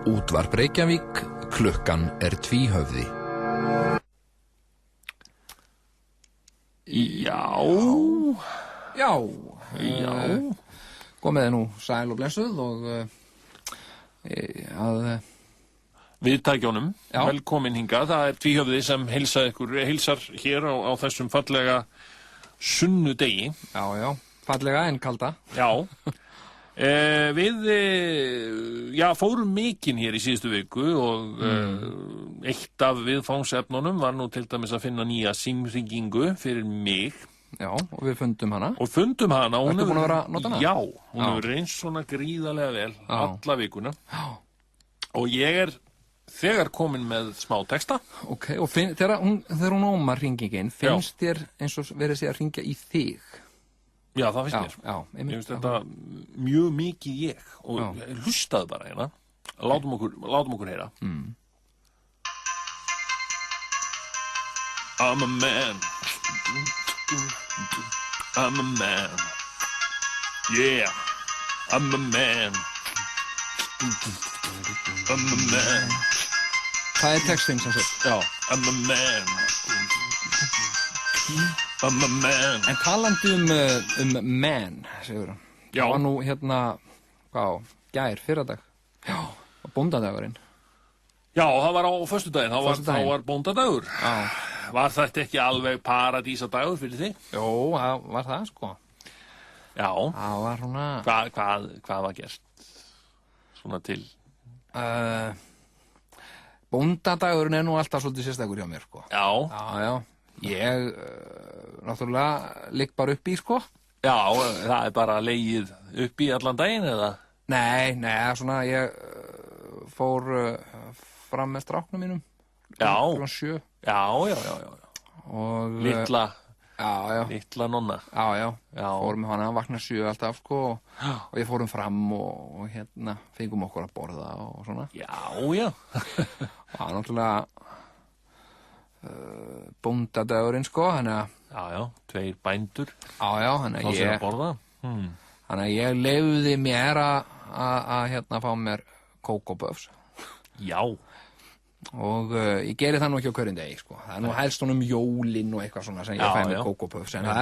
Útvarp Reykjavík, klukkan tvíhöfði. Já. Komið nú sæl og blessuð og að viðtækjónum, Já. velkomin hingað. Það tvíhöfði sem heilsar hér á þessum fallega sunnudegi. Já, fallega en kalda. Já. Við fórum mikinn hér í síðustu viku og eitt af viðfangsefnunum var nú til dæmis að finna nýja símhringingu fyrir mig. Já, og við fundum hana. Ertu búin að vera að nota hana? Já, hún hefur reynst svona gríðarlega vel alla vikuna. Já. Og ég þegar komin með smá texta. Ok, og þegar hún ómar hringingin, finnst þér eins og verið sér að hringja í þig? Já, það finnst mér. Já, ég finnst þetta mjög mikið ég og hlustaðu bara hérna. Látum okkur heyra. I'm a man. I'm a man. Yeah. I'm a man. I'm a man. Það textinn sem sér. Já, I'm a man. I'm a man. En talandi man, segur hann. Já. Það var nú fyrradag. Já. Bóndadagurinn. Já, það var á föstudaginn. Það var bóndadagur. Já. Var þetta ekki alveg paradísadagur fyrir þig? Jó, það var það, sko. Já. Það var svona... Hvað var gert? Svona til? Bóndadagurinn nú alltaf svolítið sérstakur hjá mér, sko. Já. Já. Ég, náttúrulega, ligg bara upp í, sko. Já, það bara legið upp í allan daginn, eða? Nei, svona, ég fór fram með stráknum mínum. Já. Klukkan 7. Já. Og... Litla nonna. Já. Fórum með hana, vakna 7 alltaf, sko, og ég fórum fram og fengum okkur að borða og svona. Já. Það var náttúrulega bóndadagurinn, sko, þannig að... Já, 2 bændur. Já, þannig að ég... borða. Þannig að ég leyfði mér að fá mér kókóböfs. Já. Og ég geri það nú ekki á hverjum degi, sko. Það nú helst jólin og eitthvað svona sem ég fæ mér kókóböfs. En það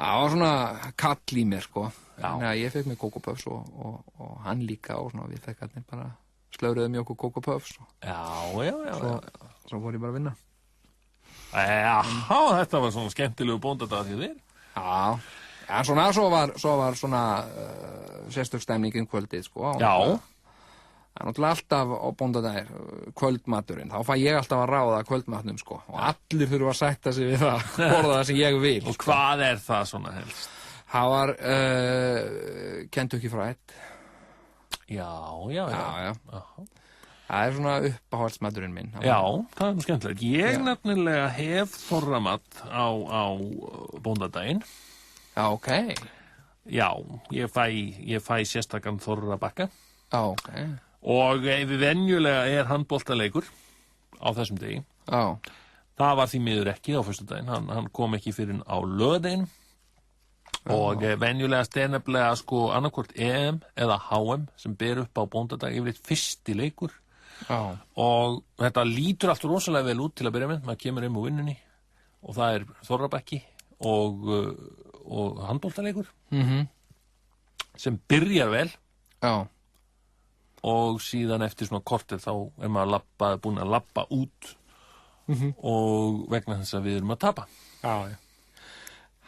var svona kall í mér, sko. Þannig að ég fekk mér kókóböfs og hann líka og svona, við fekkarnir bara slöruðum í okkur kókóböfs. Já. Svo fór ég bara að vinna. Já, þetta var svona skemmtilegu bóndadag því þér. Já, svo var svona sérstök stemning kvöldið, sko. Já. Það er náttúrulega alltaf á bóndadagir, kvöldmaturinn. Þá fæ ég alltaf að ráða kvöldmatnum, sko. Og allir þurfa að sætta sig við það, borða það sem ég vil. Og hvað er það svona helst? Það var Kentucky Fried. Já. Það er svona uppáhaldsmaturinn minn. Já, það er skemmtilegt. Ég nefnilega hef þorramat á bóndadaginn. Já, ok. Já, ég fæ sérstakann þorrabakka. Já, ok. Og venjulega handboltaleikur á þessum degi. Já. Það var því miður ekki á föstudaginn. Hann kom ekki fyrir á laugardaginn. Og venjulega nefnilega sko annarkvort EM eða HM sem ber upp á bóndadag yfirleitt fyrsti leikur. Já. Og þetta lítur allt rosalega vel út til að byrja með. Maður kemur úr vinnunni og það er þorrabakki og handboltaleikur sem byrjar vel. Já. Og síðan eftir svona korter þá er maður búinn að labba út og vegna þess að við erum að tapa. Já.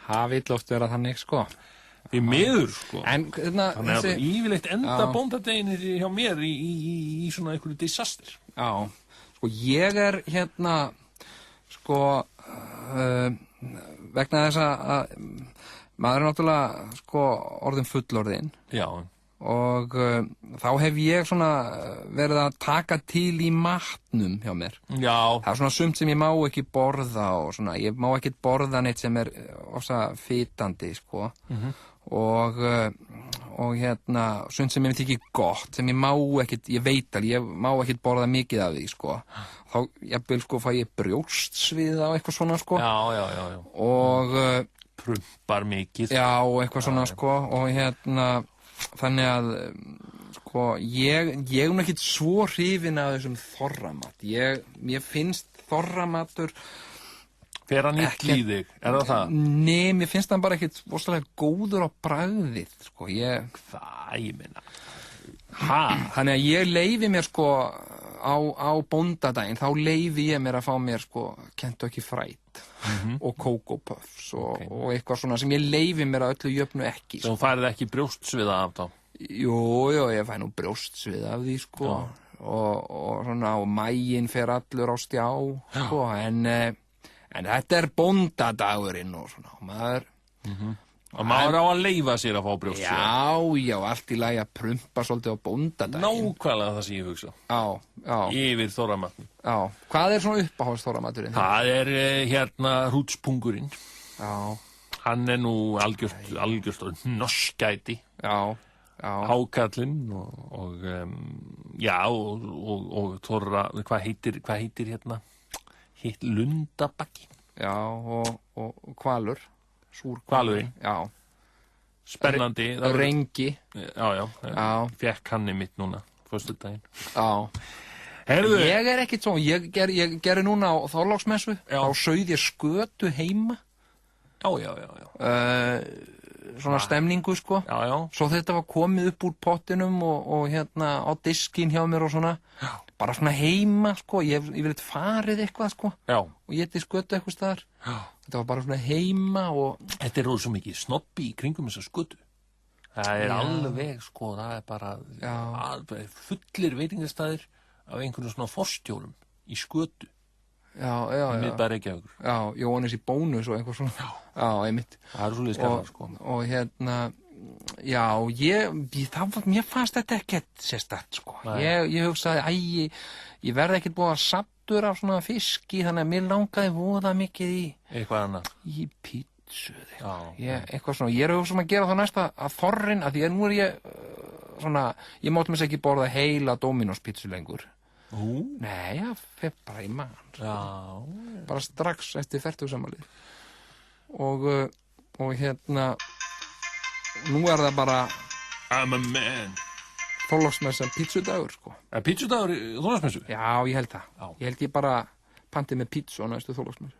Það vill oft vera þannig, sko. Því miður, sko. En þannig að yfirleitt enda bóndadeginir hjá mér í svona einhverju disaster. Já. Sko, ég er vegna þess að maður er náttúrulega, sko, orðin fullorðinn. Já. Og þá hef ég svona verið að taka til í matnum hjá mér. Já. Það er svona sumt sem ég má ekki borða og svona, ég má ekki borða neitt sem er ofsa fitandi, sko. Og sumt sem ég þykir gott, sem ég má ekkit, ég veit alveg, ég má ekkit borða mikið af því, sko. Þá, jafnvel, sko, fæ ég brjóstsviða og eitthvað svona, sko. Já. Og prumpar mikið. Já, eitthvað svona, sko, og þannig að Sko, ég er nú ekkert svo hrifinn af þessum þorramat. Mér finnst þorramatur Fer hann illa í þig, það? Nei, mér finnst hann bara ekkert rosalega góður á bragðið, sko. Hvað, ég meina? Þannig að ég leyfi mér, sko, á bóndadaginn, þá leyfi ég mér að fá mér, sko, Kentucky Fried og Cocoa Puffs og eitthvað svona sem ég leyfi mér að öllu jöfnu ekki. Þú færið ekki brjóstsviða af þá? Jú, ég fæ nú brjóstsviða af því, sko. Og svona, og maginn fer allur á stjá, sko, en þetta er bóndadagurinn og svona, og maður Og maður á að leyfa sér að fá brjóstsviða. Já, allt í lagi að prumpa svolítið á bóndadaginn. Nákvæmlega það sem ég hugsa. Já. Yfir þorramatnum. Já. Hvað er svona uppáhalds þorramaturinn? Það er hérna hrútspungurinn. Já. Hann er nú algjört norskæti. Já. Hákallinn og þorra, hvað heitir hérna? Lundabakki. Já, og hvalur. Hvalurinn. Já. Spennandi. Rengi. Já. Fékk hann mitt núna, föstudaginn. Já. Herðu. Ég er ekkert svo, ég gerði núna á Þorláksmessu, þá sauð ég skötu heima. Já. Svona stemningu, sko. Já. Svo þetta var komið upp úr pottinum og hérna á diskinn hjá mér og svona. Já. Bara svona heima, sko, ég vil farið eitthvað, sko. Já. Og ég ætti skötu eitthvað staðar. Já. Þetta var bara svona heima og... Þetta er svo mikið snobbi í kringum þessa skötu. Það er alveg, sko, það er bara fullir veitingastæðir af einhvern svona forstjórum í skötu. Já. Miðbæ Reykjavíkur. Já, Jóhannes í Bónus og eitthvað svona. Já, einmitt. Það er svolítið skemmtilegt, sko. Og hérna... Já, mér fannst þetta ekkert sérstakt, sko. Ég hugsaði, ég verði ekkert búið að saddur af svona fiski, þannig að mér langaði voða mikið í... Eitthvað annað. Í pítsu, eitthvað svona. Ég er að gera það næsta að þorrin, að því að nú er ég svona, ég mátti mér ekki borða heila Dominos pítsu lengur. Nei, ég fer bara í mann. Já. Bara strax eftir fertugsammalið. Og hérna... Nú er það bara I'm a man Þorláksmessa pítsudagur, sko. Pítsudagur í Þorláksmessu? Já, ég held það. Ég held ég bara pantið með pítsu á næstu Þorláksmessu.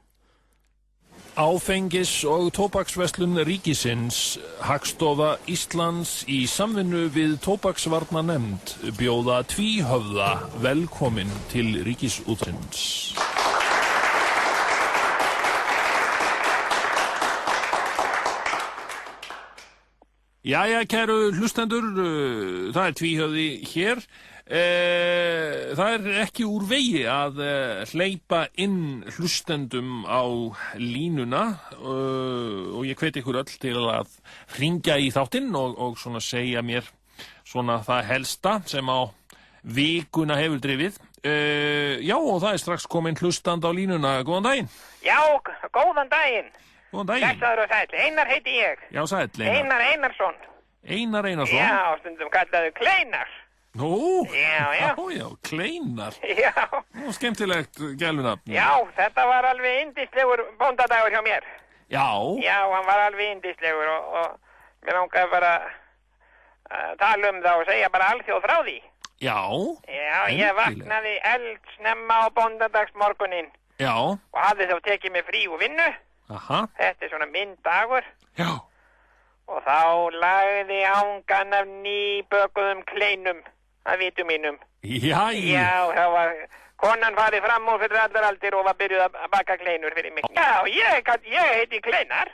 Áfengis- og tóbaksverslun ríkisins, Hagstofa Íslands í samvinnu við tóbaksvarnanefnd bjóða Tvíhöfða velkomin til Ríkisútvarpsins. Jæja, kæru hlustendur, það er Tvíhöfði hér. Það er ekki úr vegi að hleypa inn hlustendum á línuna og ég hveti ykkur öll til að hringja í þáttinn og svona segja mér svona það helsta sem á vikuna hefur drifið. Já, og það er strax komin hlustand á línuna. Góðan daginn. Já, góðan daginn. Góðan daginn. Blessaður og sæll. Einar heiti ég. Já, sæll, Einar. Einar Einarsson. Einar Einarsson? Já, stundum kallaðu Kleinar. Nú, já, Kleinar. Já. Nú, skemmtilegt gælunafn. Já, þetta var alveg yndislegur bóndadagur hjá mér. Já. Já, hann var alveg yndislegur og mér langaði bara að tala um það og segja bara alþjóð frá því. Já. Já, ég vaknaði eldsnemma á bóndadagsmorguninn. Já. Og hafði þá tekið mig frí úr vinnu. Aha. Þetta er svona minn dagur. Já. Og þá lagði angan af nýbökuðum kleinum að vitu mínum. Já. Já, þá var konan farið fram úr fyrir allar aldir og var byrjuð að baka kleinur fyrir mig. Já, ég heiti Kleinar.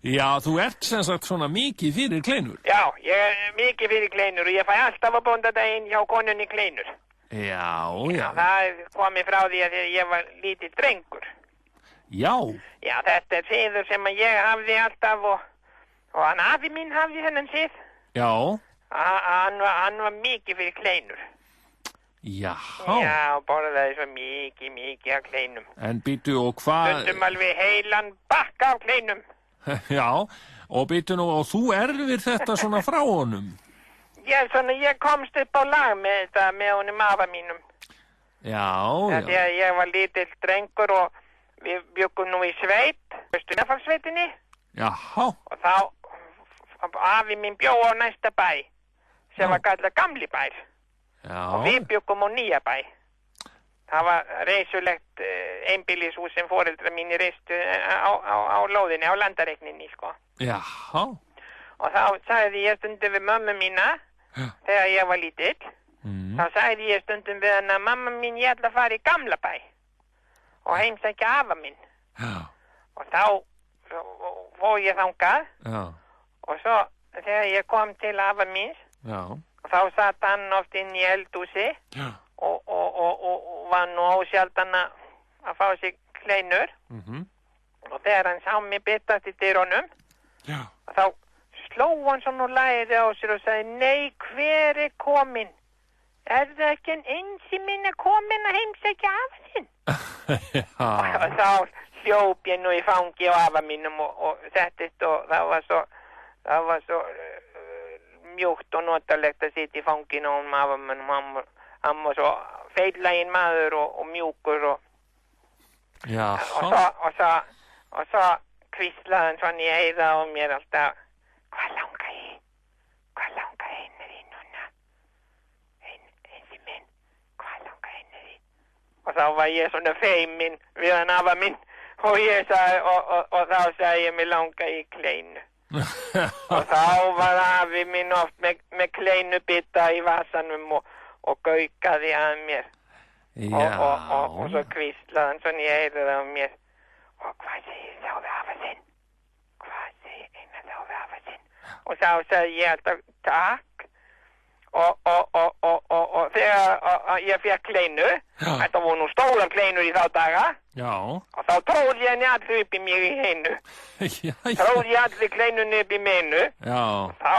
Já, þú ert sem sagt svona mikið fyrir kleinur. Já, ég er mikið fyrir kleinur og ég fæ alltaf á bóndadaginn hjá konunni kleinur. Já. Já, það komið frá því að ég var lítill drengur. Já. Já, þetta er siður sem ég hafði alltaf og hann afi minn hafði þennan sið. Já. Hann var mikið fyrir kleinur. Já. Já, borðaði svo mikið af kleinum. En býtu og hvað... Stundum alveg heilan bakka af kleinum. Já, og býtu nú, og þú erfir þetta svona frá honum? Já, svona ég komst upp á lag með þetta með honum afa mínum. Já. Því að ég var lítill drengur og við bjökum nú í sveit, veistu, nefnfalsveitinni. Jáhá. Og þá, afi minn bjó á næsta bæ. sem var kallað Gamli bær. Og við bjöggum á Nýja bæ. Það var reisulegt einbýlishús sem foreldrar mínir reistu á lóðinni, á landareigninni, sko. Já. Og þá sagði ég stundum við mömmu mína, þegar ég var lítill, þá sagði ég stundum við hana, mamma mín, ég ætla að fara í Gamla bæ og heimsækja afa minn. Já. Og þá fór ég þangað. Já. Og svo þegar ég kom til afa míns, og þá satt hann oft inn í eldhúsi og var nú ósjaldan að fá sig kleinur. Og þegar hann sá mig bitast í dyrunum, og þá sló hann svona og lagði á sér og sagði, nei, hver er kominn? Er það ekki en einsi minn er kominn að heimsækja afa þinn? Og þá hljóp ég nú í fangi á afa mínum og settist og það var svo mjúkt og notalegt að sitja í fanginu og afa mínum, hann var svo feillaginn maður og mjúkur og svo hvíslaði hann svona í eyra og mér alltaf, hvað langar henni þín núna? Einsi minn, hvað langar henni þín? Og þá var ég svona feiminn við hann afa minn og ég sagði, og þá sagði ég mig langa í kleinu. Og þá var afi minn oft með kleinubita í vasanum og gaukaði að mér. Og svo hvíslaði hann svona í eyrað á mér. Og hvað segir þá við afa þinn? Hvað segir Einar þá við afa þinn? Og þá sagði ég alltaf takk. Og þegar ég fekk kleinu, þetta voru nú stórar kleinur í þá daga. Já. Og þá tróð ég henni allir upp í mig í einu. Tróð ég allir kleinunni upp í mig einu. Já. Þá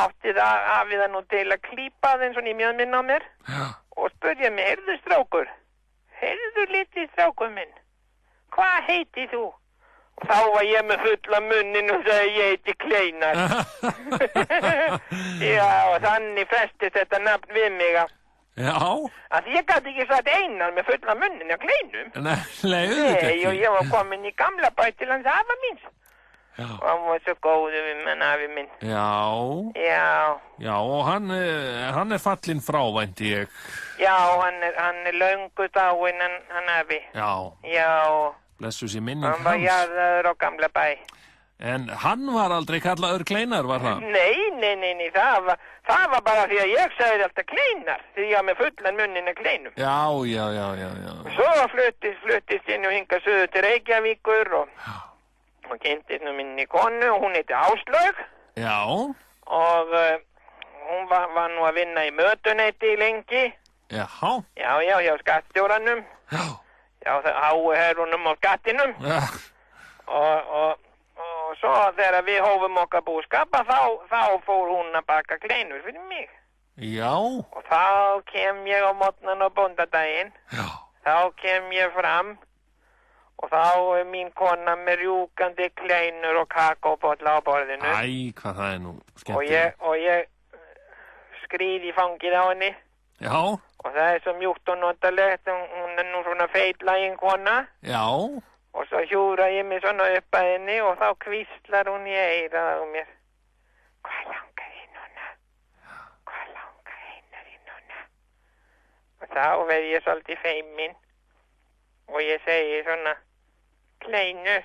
átti það afið það nú til að klípa þeim svona í mjöðminn á mér. Já. Og spurja mig, heyrðu strákur? Heyrðu litli strákur minn? Hvað heiti þú? Og þá var ég með fulla munnin og sagði ég heiti Kleinar. Já, og þannig festist þetta nafn við mig að ég gæti ekki sagt Einar með fulla munnin á Kleinum. Nei, og ég var komin í Gamla bæ til hans afa míns. Og hann var svo góður við menn afi minn. Já, og hann er fallinn frá, vænti ég. Já, hann er löngu dáinn, hann afi. Já. Blessu sér minning hans. Hann var jarðaður á Gamla bæ. En hann var aldrei kallaður Kleinar, var það? Nei, það var bara því að ég sagði alltaf Kleinar, því ég var með fullan munnin af Kleinum. Já. Svo fluttist ég nú hingað suður til Reykjavíkur og kynntist nú minni konu og hún heiti Áslaug. Já. Og hún var nú að vinna í mötuneyti lengi. Já, hjá skattstjóranum. Já, það háu herrunum á skattinum. Og svo þegar við hófum okkar búskapa þá fór hún að baka kleinur fyrir mig. Já. Og þá kem ég á morgnan á bóndadaginn. Já. Þá kem ég fram og þá er mín kona með rjúkandi kleinur og kakóbolla á borðinu. Æ, hvað það er nú skemmtilegt. Og ég skríð í fangið á henni. Já. Og það er svo mjúkt og notalegt, hún er nú svona feitlagin kona. Já. Og svo hjúra ég mig svona upp að henni og þá hvíslar hún í eyrað á mér. Hvað langar þín núna? Hvað langar Einar þín núna? Og þá verð ég svolítið feiminn og ég segi svona Kleinu.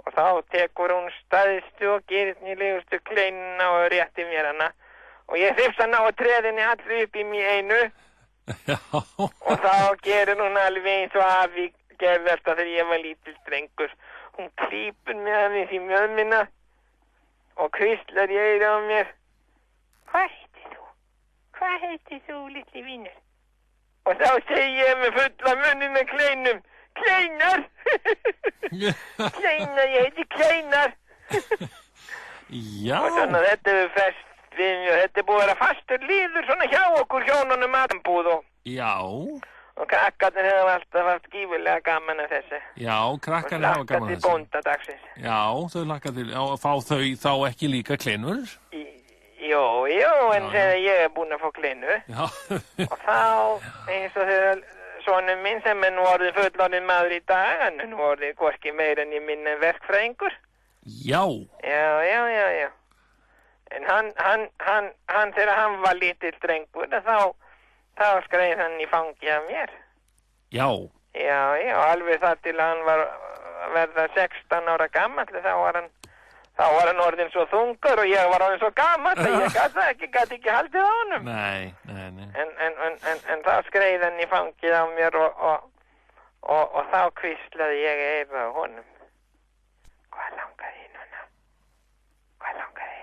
Og þá tekur hún staðstu og gyrnilegustu kleinuna og rétti mér hana. Og ég hrifsa hana og treð henni allir upp í mig einu. Já. Og þá gerir hún alveg eins og afi gerði alltaf þegar ég var lítill drengur. Hún klípur mig aðeins í mjöðmina og hvíslar í eyrað á mér. Hvað heitir þú? Hvað heitir þú, litli vinur? Og þá segi ég með fulla munnin af Kleinum. Kleinar! Kleinar, ég heiti Kleinar. Já. Og svona þetta er fest við mjög, þetta er búið að vera fastur líður svona hjá okkur hjónunum aðbúð og... Já. Og krakkarnir hefur alltaf haft gífurlega gaman af þessu. Já, krakkarnir hafa gaman af þessu. Og hlakka til bóndadagsins. Já, þau hlakka til, fá þau þá ekki líka kleinur? Jó, en þegar ég er búin að fá kleinu. Já. Og þá, eins og þegar sonum minn sem er nú orðið fullorðinn maður í dag, hann er nú orðið hvorki meir en ég minn en verkfræðingur. Já. Já. En hann þegar hann var lítill drengur, þá skreið hann í fangi af mér. Já. Já, alveg það til að hann var að verða 16 ára gamall, þá var hann orðinn svo þungur og ég var orðinn svo gamall að ég gat ekki haldið á honum. Nei. En þá skreið hann í fangið á mér og þá hvíslaði ég yfir á honum. Hvað langaði í núna? Hvað langaði?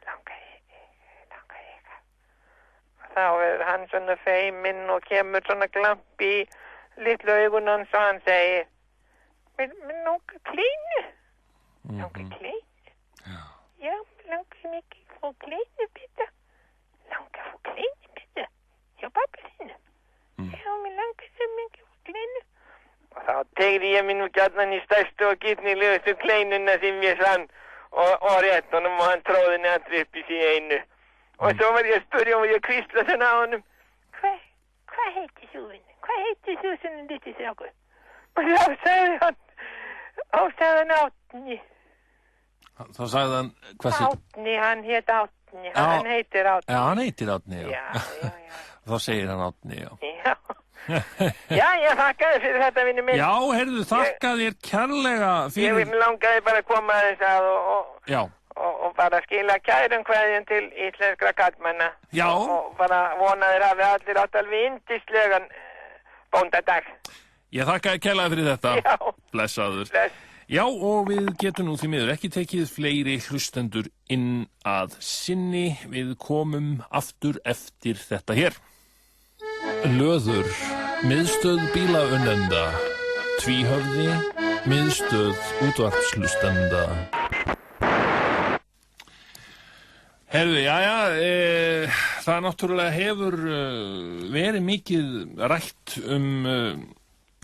Langaði ykkar. Og þá hann svona feiminn og kemur svona glamp í litlu augun hans og hann segir, mér langar kleinu. Langar kleinu? Já, mér langar mikið að fá kleinu, Peter. Langar að fá kleinu, Peter? Já, pappa þínu. Já, mér langar svo mikið að fá kleinu. Og þá tegði ég mig nú gjarnan í stærstu og gýtnilegustu kleinuna sem ég sann og rétt honum og hann tróði neðan upp í síð einu. Og svo var ég að spyrja og ég hvísla svona á honum. Hvað heitir þú, vinnu? Hvað heitir þú svona litið strákur? Og þá sagði hann Átni. Þá sagði hann, hvað sér? Átni, hann hét Átni, hann heitir Átni. Já, hann heitir Átni, já. Já. Þá segir hann Átni, já. Já, ég þakkaði fyrir þetta, vinnu minn. Já, heyrðu, þakkaði þér kærlega fyrir... Ég langaði bara að koma að þess að og bara skila kærum kveðjum til íslenskra karlmanna. Já. Og bara vonaðir hafi allir átt alveg yndislegan bóndadag. Ég þakkaði kærlega fyrir þetta. Já. Blessaður. Já, og við getum nú því miður ekki tekið fleiri hlustendur inn að sinni. Við komum aftur eftir þetta hér. Löður, miðstöð bílaunnenda, Tvíhöfði, miðstöð útvarpslustenda. Herðu, það náttúrulega hefur verið mikið rætt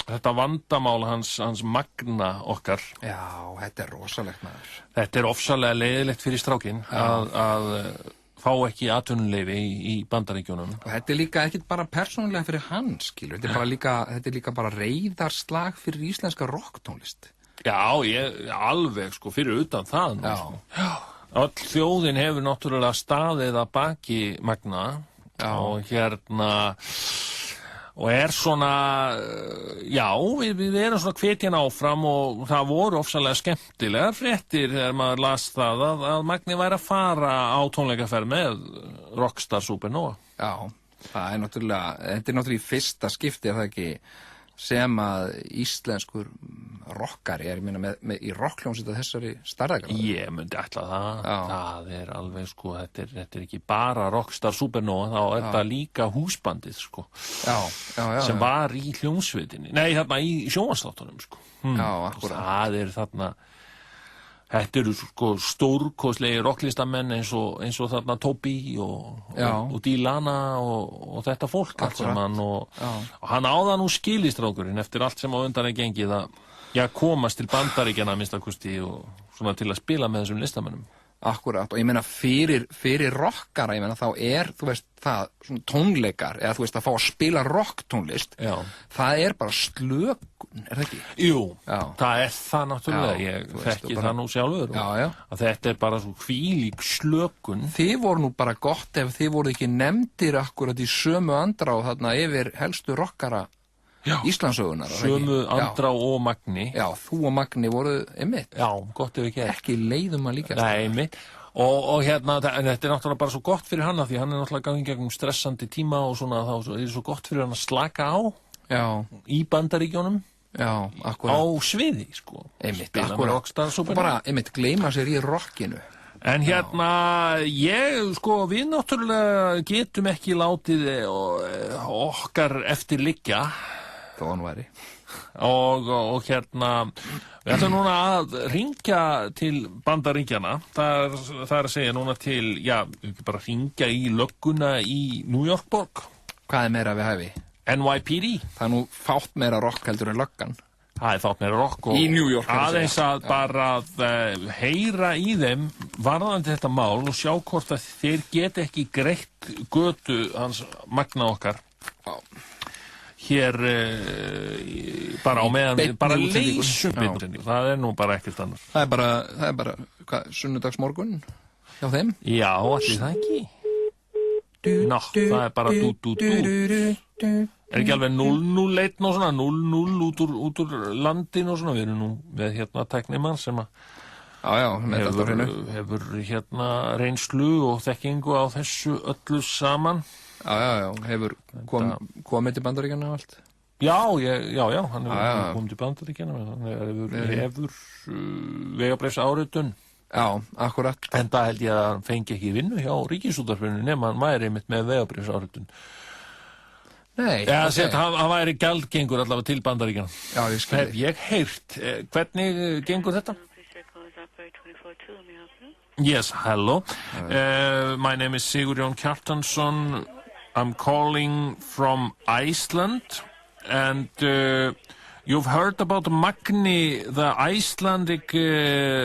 þetta vandamál hans Magna okkar. Já, þetta er rosalegt maður. Þetta er ofsalega leiðilegt fyrir strákinn að fá ekki atvinnuleyfi í Bandaríkjunum. Og þetta er líka ekki bara persónulega fyrir hann, skilur. Þetta er líka bara reiðarslag fyrir íslenska rocktónlist. Já, alveg, sko, fyrir utan það. Nú, sko. Já. Öll þjóðin hefur náttúrulega staðið að baki Magna og og er svona, við erum svona hvetjan áfram og það voru ofsalega skemmtilegar fréttir þegar maður las það að Magni væri að fara á tónleikaferð með Rockstar Supernova. Já, þetta er náttúrulega í fyrsta skipti, er það ekki, sem að íslenskur rockari ég meina í rockhljómsveit þessari stærðargráðu. Ég myndi ætla það er alveg, sko, þetta er ekki bara Rockstar Supernova, þá er þetta líka húsbandið, sko, sem var í hljómsveitinni, þarna í sjónvarpsþáttunum, sko. Já, akkúrat. Það er þarna, þetta eru, sko, stórkostlegi rocklistamenn eins og þarna Toby og Dílana og þetta fólk allt saman og hann áða nú skilistrákurinn eftir allt sem á undan er gengið að komast til Bandaríkjanna að minnsta kosti og svona til að spila með þessum listamennum. Akkúrat, og ég meina fyrir rockara, ég meina þá þú veist, það svona tónleikar, eða þú veist að fá að spila rocktónlist, það er bara slökun, er það ekki? Jú, það er það náttúrulega, ég þekki það nú sjálfur, að þetta er bara svo hvílík slökun. Þið voru nú bara gott ef þið voru ekki nefndir akkúrat í sömu andrá þarna yfir helstu rockara Íslandssögunar. Sömu Andrá og Magni. Já, þú og Magni voru einmitt. Já, gott ef ekki. Ekki leiðum að líka. Nei, einmitt. Og þetta er náttúrulega bara svo gott fyrir hann, því hann er náttúrulega gangið gegnum stressandi tíma og svona, þá er svo gott fyrir hann að slaka á í Bandaríkjunum. Já, akkúrat. Á sviði, sko. Einmitt, akkúrat. Og bara, einmitt, gleyma sér í rockinu. En við náttúrulega getum ekki látið okkar eftir liggja. Þó hann væri. Og við ætlum núna að hringja til Bandaríkjanna. Það er að segja núna til, bara hringja í lögguna í New York borg. Hvað er meira við hæfi? NYPD. Það er nú fátt meira rock heldur en löggan. Það er fátt meira rock og í New York, aðeins að bara heyra í þeim varðandi þetta mál og sjá hvort að þeir geti ekki greitt götu hans Magna okkar hér bara á meðan við bara leysum bindinni. Það er nú bara ekkert annars. Það er bara sunnudagsmorgun? hjá þeim? Já, allir það ekki. Ná, það bara dú. Ekki alveg 001 og svona, 00 út úr landinu og svona. Við erum nú með tæknimann sem hefur reynslu og þekkingu á þessu öllu saman. Já, hefur komið til Bandaríkjanna og allt? Já, hann hefur komið til Bandaríkjanna, hann hefur vegabréfsáritun. Já, akkurat. En það held ég að hann fengi ekki vinnu hjá Ríkisútvarpinu nema hann væri einmitt með vegabréfsáritun. Nei. Hann væri gjaldgengur allavega til Bandaríkjanna. Já, ég skil. Hef ég heyrt. Hvernig gengur þetta? Yes, hello. My name is Sigurjón Kjartansson. I'm calling from Iceland, and you've heard about Magni, the Icelandic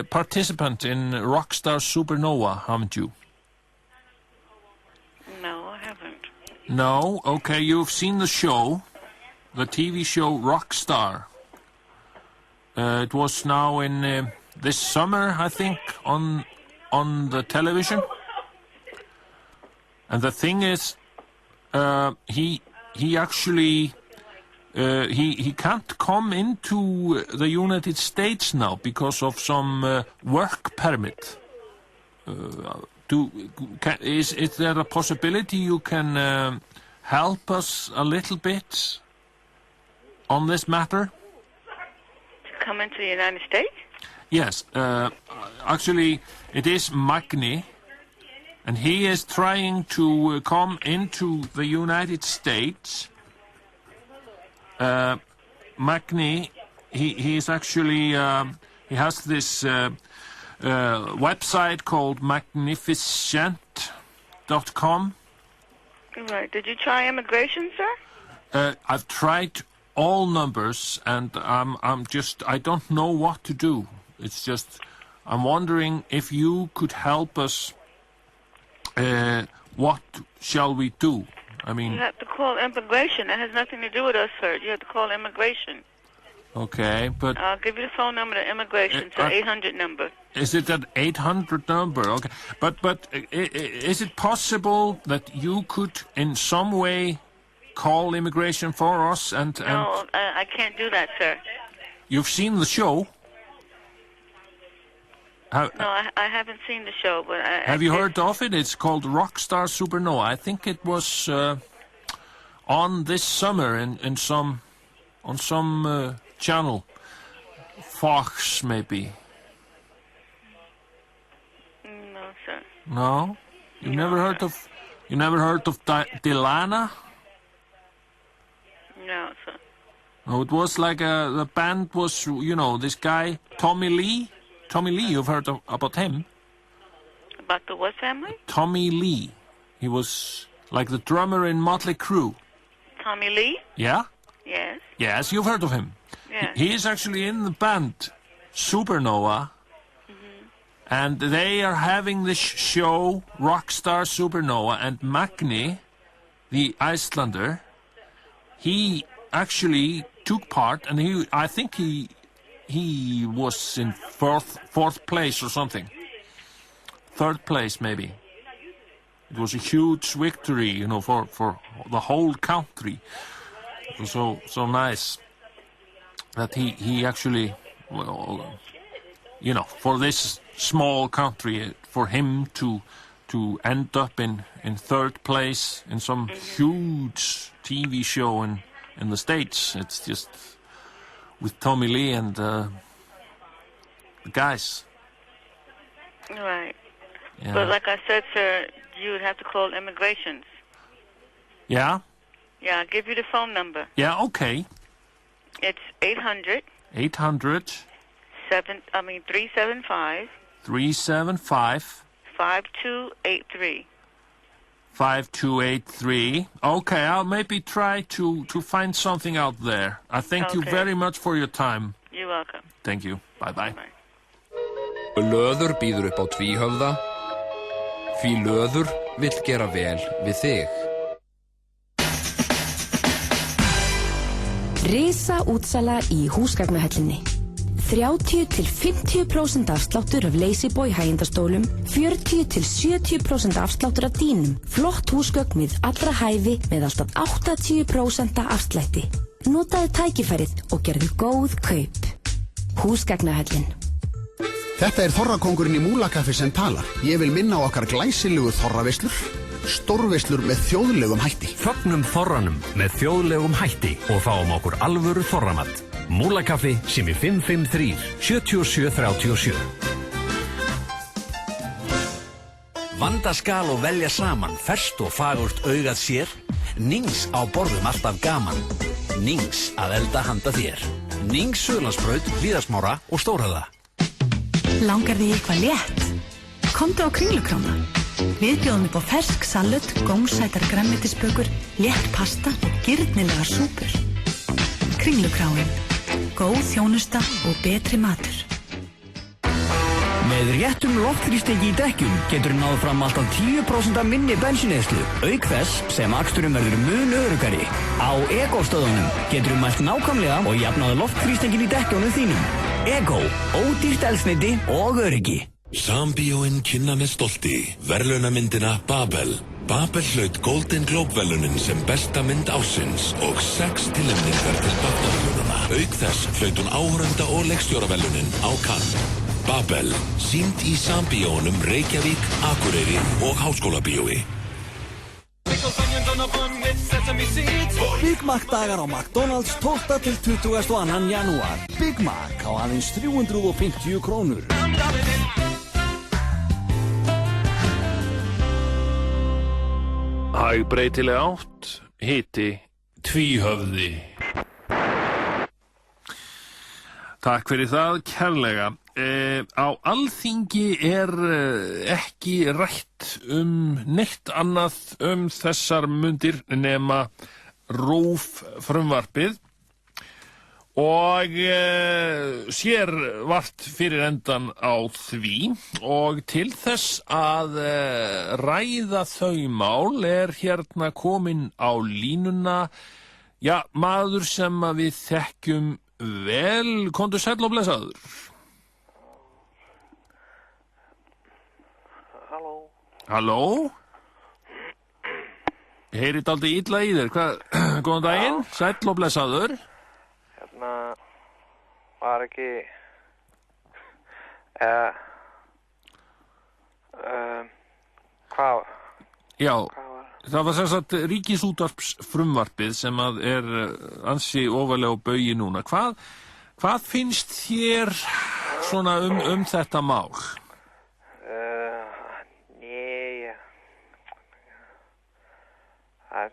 participant in Rockstar Supernova, haven't you? No, I haven't. No? Okay, you've seen the show, the TV show Rockstar. It was now in this summer, I think, on the television. And the thing is, he actually he can't come into the United States now because of some work permit. Is there a possibility you can help us a little bit on this matter? To come into the United States? Yes, actually it is Magni. And he is trying to come into the United States. Magni, he is actually, he has this website called magnificent.com. Right. Did you try immigration, sir? I've tried all numbers, and I don't know what to do. It's just, I'm wondering if you could help us. What shall we do? I mean... You have to call immigration. That has nothing to do with us, sir. You have to call immigration. Okay, but... I'll give you the phone number to immigration. It's an 800 number. Is it an 800 number? Okay. But is it possible that you could in some way call immigration for us and... No, I can't do that, sir. You've seen the show? No, I haven't seen the show, but have you heard of it? It's called Rockstar Supernova. I think it was on this summer on some channel, Fox maybe. No, sir. No, you never heard of Delana? No, sir. No, it was like the band was, this guy Tommy Lee. Tommy Lee, you've heard about him? About the what family? Tommy Lee. He was like the drummer in Motley Crue. Tommy Lee? Yeah? Yes. Yes, you've heard of him. Yes. He is actually in the band Supernova. Mm-hmm. And they are having this show, Rockstar Supernova, and Magni, the Icelander, he actually took part, and I think he was in fourth place or something. Third place, maybe. It was a huge victory, for the whole country. It was so nice that he actually, for this small country, for him to end up in third place in some huge TV show in the States. It's just... with Tommy Lee and the guys. Right. Yeah. But like I said, sir, you would have to call immigrations. Yeah? Yeah, I'll give you the phone number. Yeah, okay. It's 800... 800... 375... 375... 5283. 5283. Okay, I'll maybe try to find something out there. I thank you very much for your time. You're welcome. Thank you. Bye-bye. Löður býður upp á tvíhöfða, því löður vill gera vel við þig. Risa útsala í húsgagnahöllinni. 30–50% afsláttur af Lazyboy hægindastólum, 40–70% afsláttur af dýnum, flott húsgögn við allra hæfi með alltaf 80% afslætti. Notaðu tækifærið og gerðu góð kaup. Húsgagnahöllin. Þetta þorrakóngurinn í Múlakaffi sem talar. Ég vil minna á okkar glæsilegu þorraveislur, stórveislur með þjóðlegum hætti. Fögnum þorranum með þjóðlegum hætti og fáum okkur alvöru þorramat. Múlakaffi sem í 553 7737. Vanda skal og velja saman, ferskt og fagurt augað sér. Nings á borðum alltaf gaman. Nings að elda handa þér. Nings Suðurlandsbraut, Hlíðarsmára og Stórhöfða. Langar þig eitthvað létt? Komdu á Kringlukrána. Við bjóðum upp á fersk salat, gómsætar grænmetisbökur, létt pasta og girnilegar súpur. Kringlukráin. Góð þjónusta og betri matur. Með réttum loftþrýstingi í dekkjum getur náð fram alltaf 10% minni bensíneyðslu, auk þess sem aksturinn verður mun öruggari. Á Ego-stöðunum getur mælt nákvæmlega og jafnaði loftþrýstingin í dekkjónum þínum. Ego, ódýrt eldsneyti og öryggi. Sambíóin kynna með stolti verðlaunamyndina Babel. Babel hlaut Golden Globe-verðlaunin sem besta mynd ársins og 6 tilnefningar til BAFTA-verðlaunanna. Auk þess hlaut hún áhorfenda- og leikstjóraverðlaunin á Cannes. Babel, sýnd í Sambíónum, Reykjavík, Akureyri og Háskólabíói. Big Mac dagar á McDonald's 12. til 22. janúar. Big Mac á aðeins 350 krónur. Hægbreytileg átt, hiti, tvíhöfði. Takk fyrir það, kærlega. Á Alþingi ekki rætt neitt annað þessar mundir nema RÚV frumvarpið og sér vart fyrir endan á því og til þess að ræða þau mál hérna kominn á línuna, já, maður sem að við þekkjum vel, komdu sæll og blessaður. Halló? Ég heyri dálítið illa í þér. Góðan daginn, sæll og blessaður. Hérna var ekki hvað? Já, það var sem sagt Ríkisútvarpsfrumvarpið sem að ansi ofarlega á baugi núna. Hvað finnst þér svona þetta mál? Það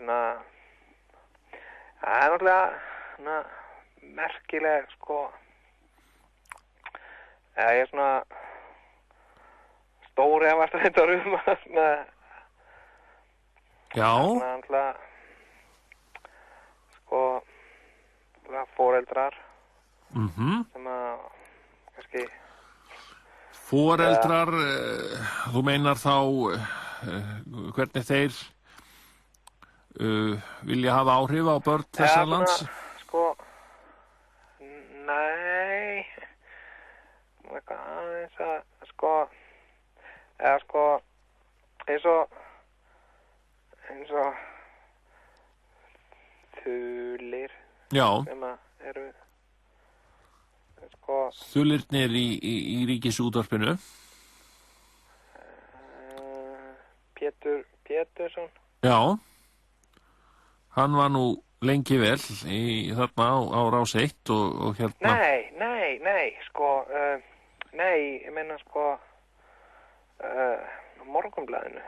náttúrulega merkileg, sko. Ég svona stóri að varst að þetta með já. Náttúrulega, sko, foreldrar sem að kannski foreldrar, þú meinar þá hvernig þeir vilja hafa áhrif á börn þessa lands? Sko, nei, eitthvað aðeins að, sko, eins og þulir sem að eru, sko. Þulirnir í Ríkisútvarpinu? Pétursson. Já. Hann var nú lengi vel þarna á Rás 1 og hérna... Nei, sko, ég meina, sko, Morgunblaðinu.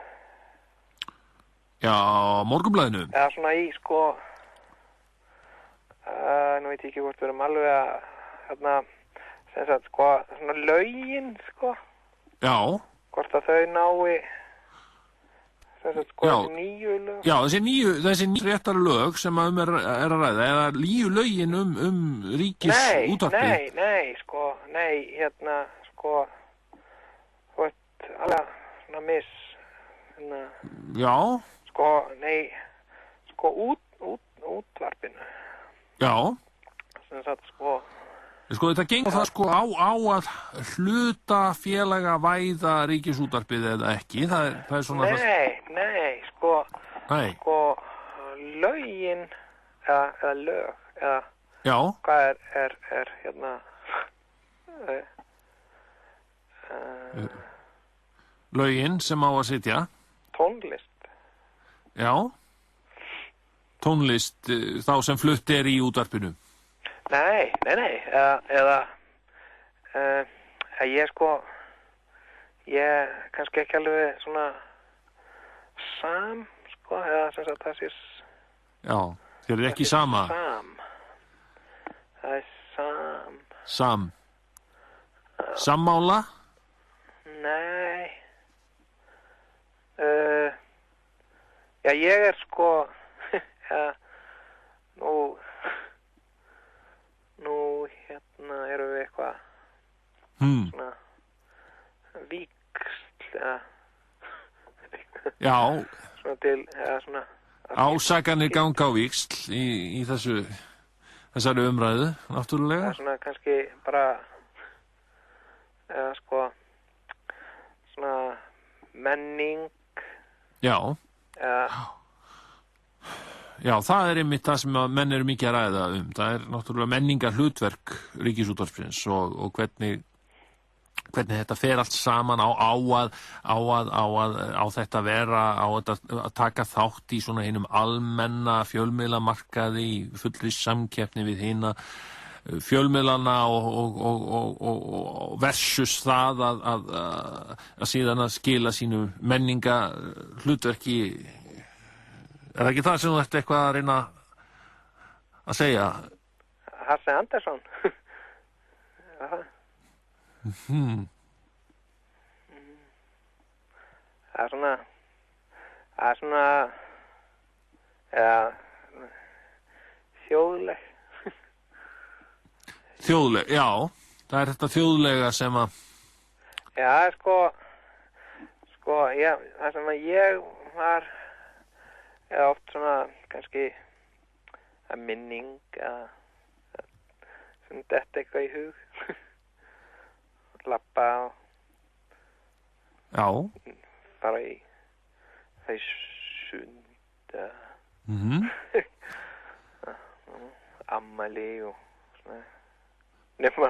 Já, Morgunblaðinu? Eða svona í, sko, nú veit ég ekki hvort við erum alveg að, hérna, sem sagt, sko, svona lögin, sko. Já. Hvort að þau nái... Sko, nýju lög. Já, þessi nýju réttar lög sem að að ræða, eða nýju lögin Ríkisútvarpið. Nei, hérna, sko, þú veit, alveg svona hérna. Já. Sko, sko, útvarpinu. Já. Sem sagt, sko, Sko, þetta gengur það sko á að hluta félaga væða ríkisútvarpið eða ekki, það er svona... Nei, sko lögin, eða lög, eða... Já. Hvað er hérna... Lögin sem á að sitja? Tónlist. Já. Tónlist þá sem flutt í útvarpinu? Nei, eða ég kannski ekki alveg svona sko, eða sem sagt það sé... Já, þér ekki sama? Það er Sammála? Nei. Já, ég er sko, nú hérna erum við eitthvað svona víxl Já. Svona til, svona ásakanir ganga á víxl í þessari umræðu, náttúrulega. Það er svona kannski bara sko svona menning. Já. Já, það er einmitt það sem menn eru mikið að ræða það er náttúrulega menningar hlutverk Ríkisútvarpsins og hvernig þetta fer allt saman á þetta vera, á þetta að taka þátt í svona hinum almenna fjölmiðlamarkaði í fullri samkeppni við hina fjölmiðlana og versus það að síðan að skila sínu menningar hlutverki. Er það ekki það sem þú ert eitthvað að reyna að segja? Hasse Andersson. Það er svona þjóðleg. Þjóðleg, já. Það er þetta þjóðlega sem að... Já, sko, það sem að ég var... eða oft svona kannski að minning sem detta eitthvað í hug lappa og fara í þau sund ammali og svona nema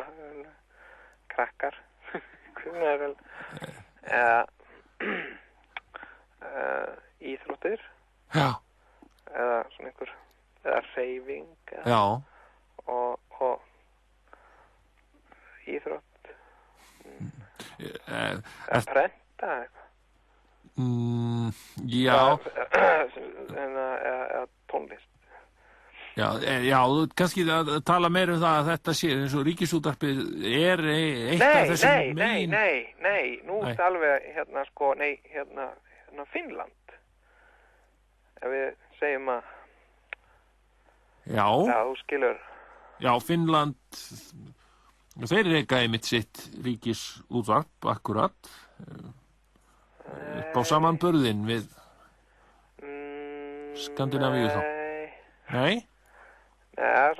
krakkar hvernig er vel íþróttir. Já. Eða svona eða hreyfing. Já. Og íþrótt. Eða prenta eitthvað. Já. Eða tónlist. Já, kannski að tala meira það að þetta sé eins og Ríkisútvarpið eitt af þessum megin... Nei, nú er það alveg hérna Finnland. Ef við segjum að... Já. Já, þú skilur. Já, Finnland, þeir reka einmitt sitt ríkisútvarp, akkurat. Upp á samanburðin við Skandinavíu þá. Nei? Nei, það er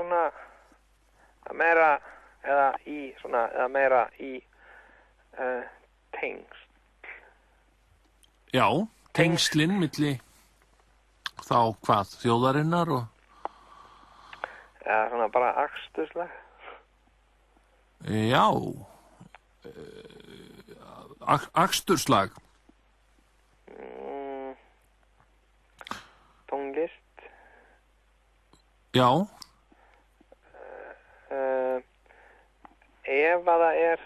svona meira tengsl. Já, tengslin milli þá hvað, þjóðarinnar og... Já, svona bara aksturslag. Já. Aksturslag. Tónlist. Já. Ef að það er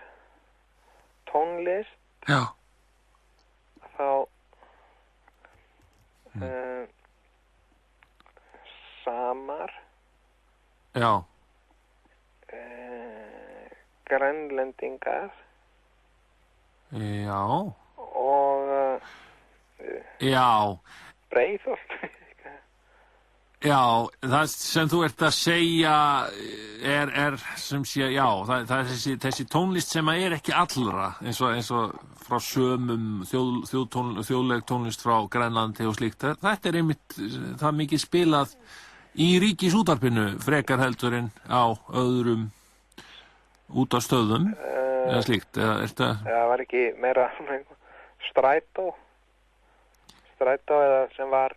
tónlist. Já. Þá samar. Já. Grænlendingar. Já. Og já. Breiðholt. Já, það sem þú ert að segja er sem sé, já, það er þessi tónlist sem er ekki allra, eins og frá sömum þjóðleg tónlist frá Grænlandi og slíkt. Þetta er einmitt það mikið spilað í Ríkisútvarpinu frekar heldur en á öðrum út á stöðum eða slíkt, eða er þetta... Það var ekki meira strætó eða sem var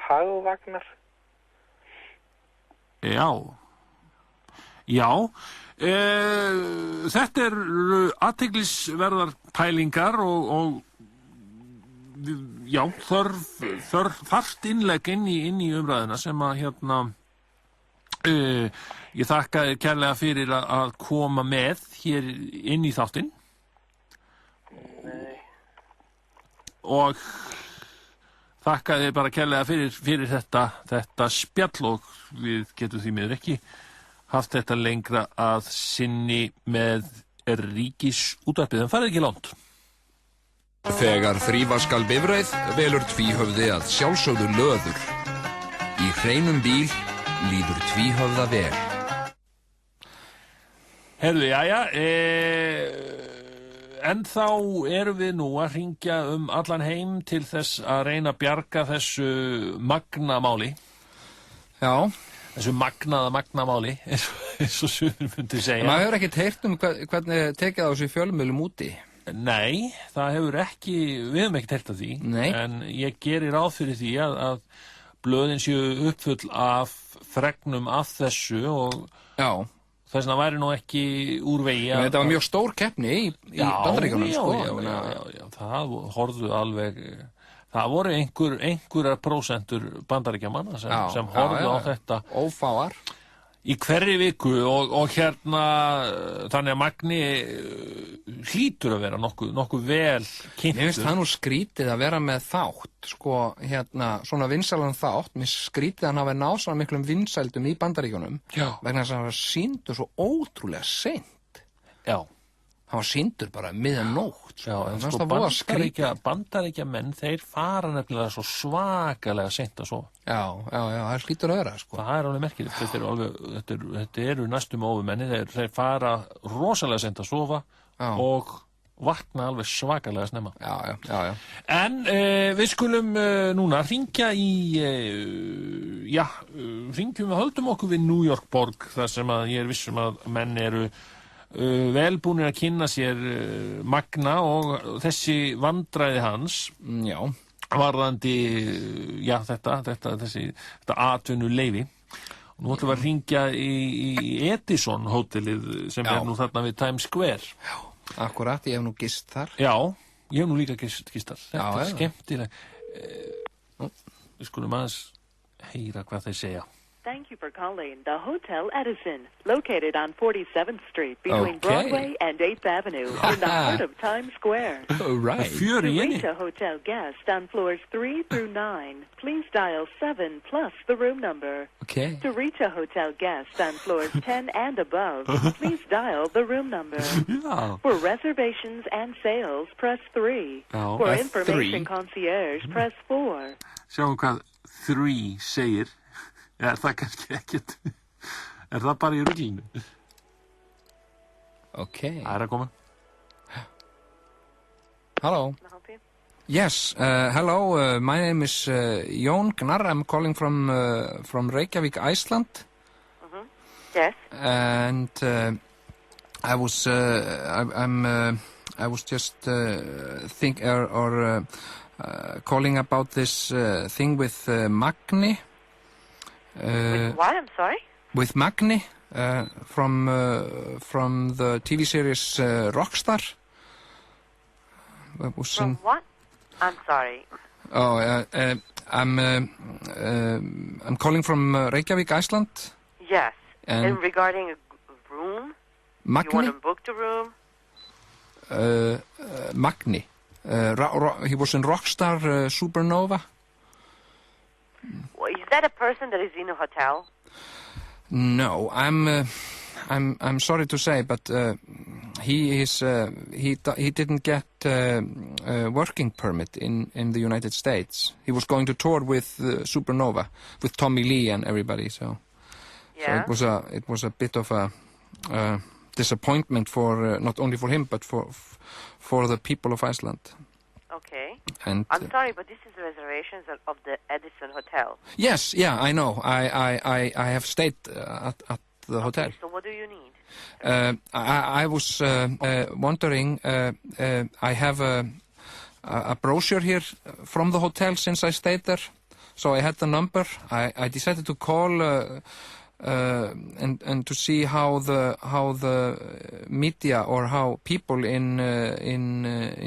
hagvagnar. Já, þetta eru athyglisverðar pælingar og já, þarft innlegg inn í umræðina sem að ég þakka þér kærlega fyrir að koma með hér inn í þáttinn. Og þakka þér bara kærlega fyrir þetta spjall og við getum því miður ekki haft þetta lengra að sinni með Ríkisútvarpið, en farið ekki langt. Þegar þrífa skal bifreið velur tvíhöfði að sjálfsögðu löður. Í hreinum bíl líður tvíhöfða vel. Heyrðu, jæja, en þá erum við nú að hringja allan heim til þess að reyna að bjarga þessu magnamáli. Já. Þessu magnamáli, eins og sumir myndi segja. Maður hefur ekkert heyrt hvernig tekið á þessu fjölmiðlum úti. Nei, það hefur ekki, við hefum ekkert heyrt af því. Nei. En ég geri ráð fyrir því að blöðin séu uppfull af fregnum af þessu og þess vegna væri nú ekki úr vegi. Þetta var mjög stór keppni í Bandaríkjunum, sko. Já, það horfðu alveg, það voru einhverjar prósentur bandaríkjamanna sem horfðu á þetta. Ófáar. Í hverri viku og þannig að Magni hlýtur að vera nokkuð vel kynntur. Mér finnst það nú skrítið að vera með þátt, sko, svona vinsælan þátt. Mér skrítið að hann hafi náð svona miklum vinsældum í Bandaríkjunum vegna þess að hann var sýndur svo ótrúlega seint. Já. Hann var sýndur bara miðjanótt. Já, en sko bandaríkjamenn, þeir fara nefnilega svo svakalega seint að sofa. Já, það hlýtur að vera, sko. Það er alveg merkilegt. Þetta eru næstum ofumenni, þeir fara rosalega seint að sofa og vakna alveg svakalega snemma. Já. En við skulum núna hringja hringjum við höldum okkur við New York borg, þar sem að ég viss að menn eru velbúnir að kynna sér Magna og þessi vandræði hans varðandi þetta atvinnuleyfi. Og nú ætlum við að hringja í Edison hótelið sem er nú þarna við Times Square. Já, akkurat, ég hef nú gist þar. Já, ég hef nú líka gist þar. Þetta er skemmtileg. Við skulum aðeins heyra hvað þeir segja. Thank you for calling the Hotel Edison, located on 47th Street between Broadway and 8th Avenue in the heart of Times Square. Oh, right. To reach a hotel guest on floors 3 through 9, please dial 7 plus the room number. Okay. To reach a hotel guest on floors 10 and above, please dial the room number. Yeah. For reservations and sales, press 3. For information concierge, press 4. Sjáum hvað 3 segir. Er það kannski ekkert? Er það bara í ruglinu? Okay. Það er að koma. Hello. Can I help you? Yes, hello. My name is Jón Gnarr. I'm calling from Reykjavík, Iceland. Yes. And I was just calling about this thing with Magni. With what? I'm sorry? With Magni from the TV series Rockstar. From what? I'm sorry. Oh, I'm calling from Reykjavík, Iceland. Yes. And regarding a room? Magni? You want to book the room? Magni. He was in Rockstar Supernova. Is that a person that is in a hotel? No, I'm sorry to say, but he didn't get a working permit in the United States. He was going to tour with Supernova, with Tommy Lee and everybody. So it was a bit of a disappointment for not only for him but for the people of Iceland. Okay. And I'm sorry, but this is the reservations of the Edison Hotel. Yes, yeah, I know. I have stayed at the hotel. So what do you need? I was wondering, I have a brochure here from the hotel since I stayed there, so I had the number. I decided to call and to see how the media or how people in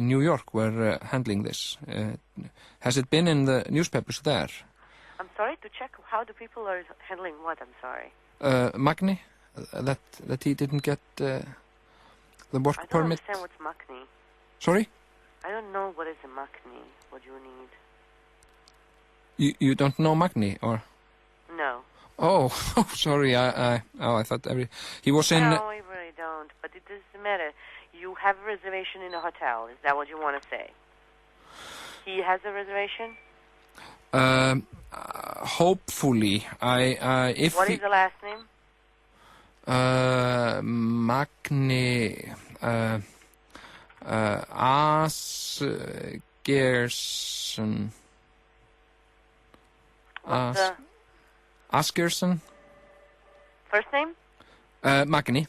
New York were handling this. Has it been in the newspapers there? I'm sorry, to check how the people are handling what, I'm sorry? Magni, that he didn't get the work permit. I don't understand what's Magni. Sorry? I don't know what is a Magni. What do you need? You don't know Magni, or? No. Oh, sorry. I thought he was in. No, I really don't. But it doesn't matter. You have a reservation in a hotel. Is that what you want to say? He has a reservation? Hopefully. If what is the last name? Magni. Asgerson. Asgerson. First name? Magni.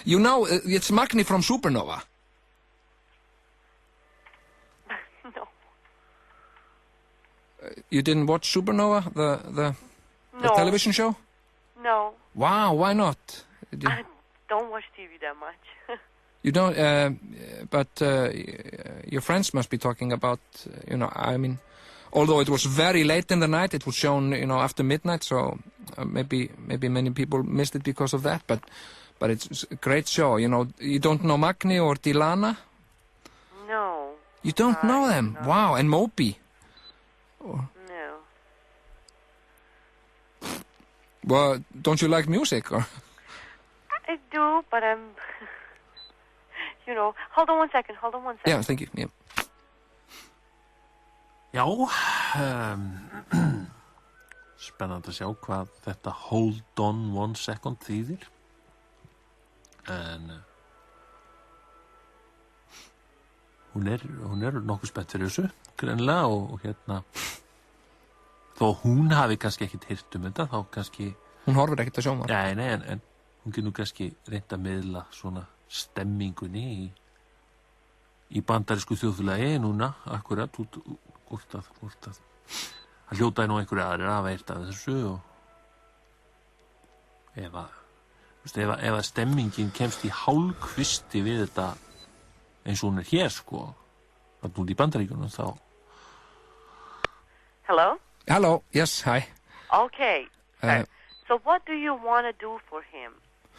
You know, it's Magni from Supernova. No. You didn't watch Supernova, the television show? No. Wow, why not? I don't watch TV that much. You don't, but your friends must be talking about, I mean, although it was very late in the night, it was shown, after midnight, so maybe many people missed it because of that, but it's a great show, You don't know Magni or Dilana? No. You don't know them? No. Wow, and Moby? No. Well, don't you like music, or? I do, but I'm... hold on one second. Yeah, thank you. Yeah. Já, spennandi að sjá hvað þetta hold on 1 second þýðir. En hún er nokkuð spennt fyrir þessu, greinilega, og þó hún hafi kannski ekkit heyrt þetta, þá kannski... Hún horfir ekkit að sjónvarp. Nei, en hún getur kannski reynt að miðla svona stemmingunni í bandarísku þjóðfélagi núna, akkurat, hvort að hljótaði nú einhverju aðrir að veita þessu, og ef að stemmingin kemst í hálfkvisti við þetta eins og hún er hér, sko, að núna í Bandaríkjunum, þá... Hello? Hello, yes, hi. Okay, so what do you want to do for him?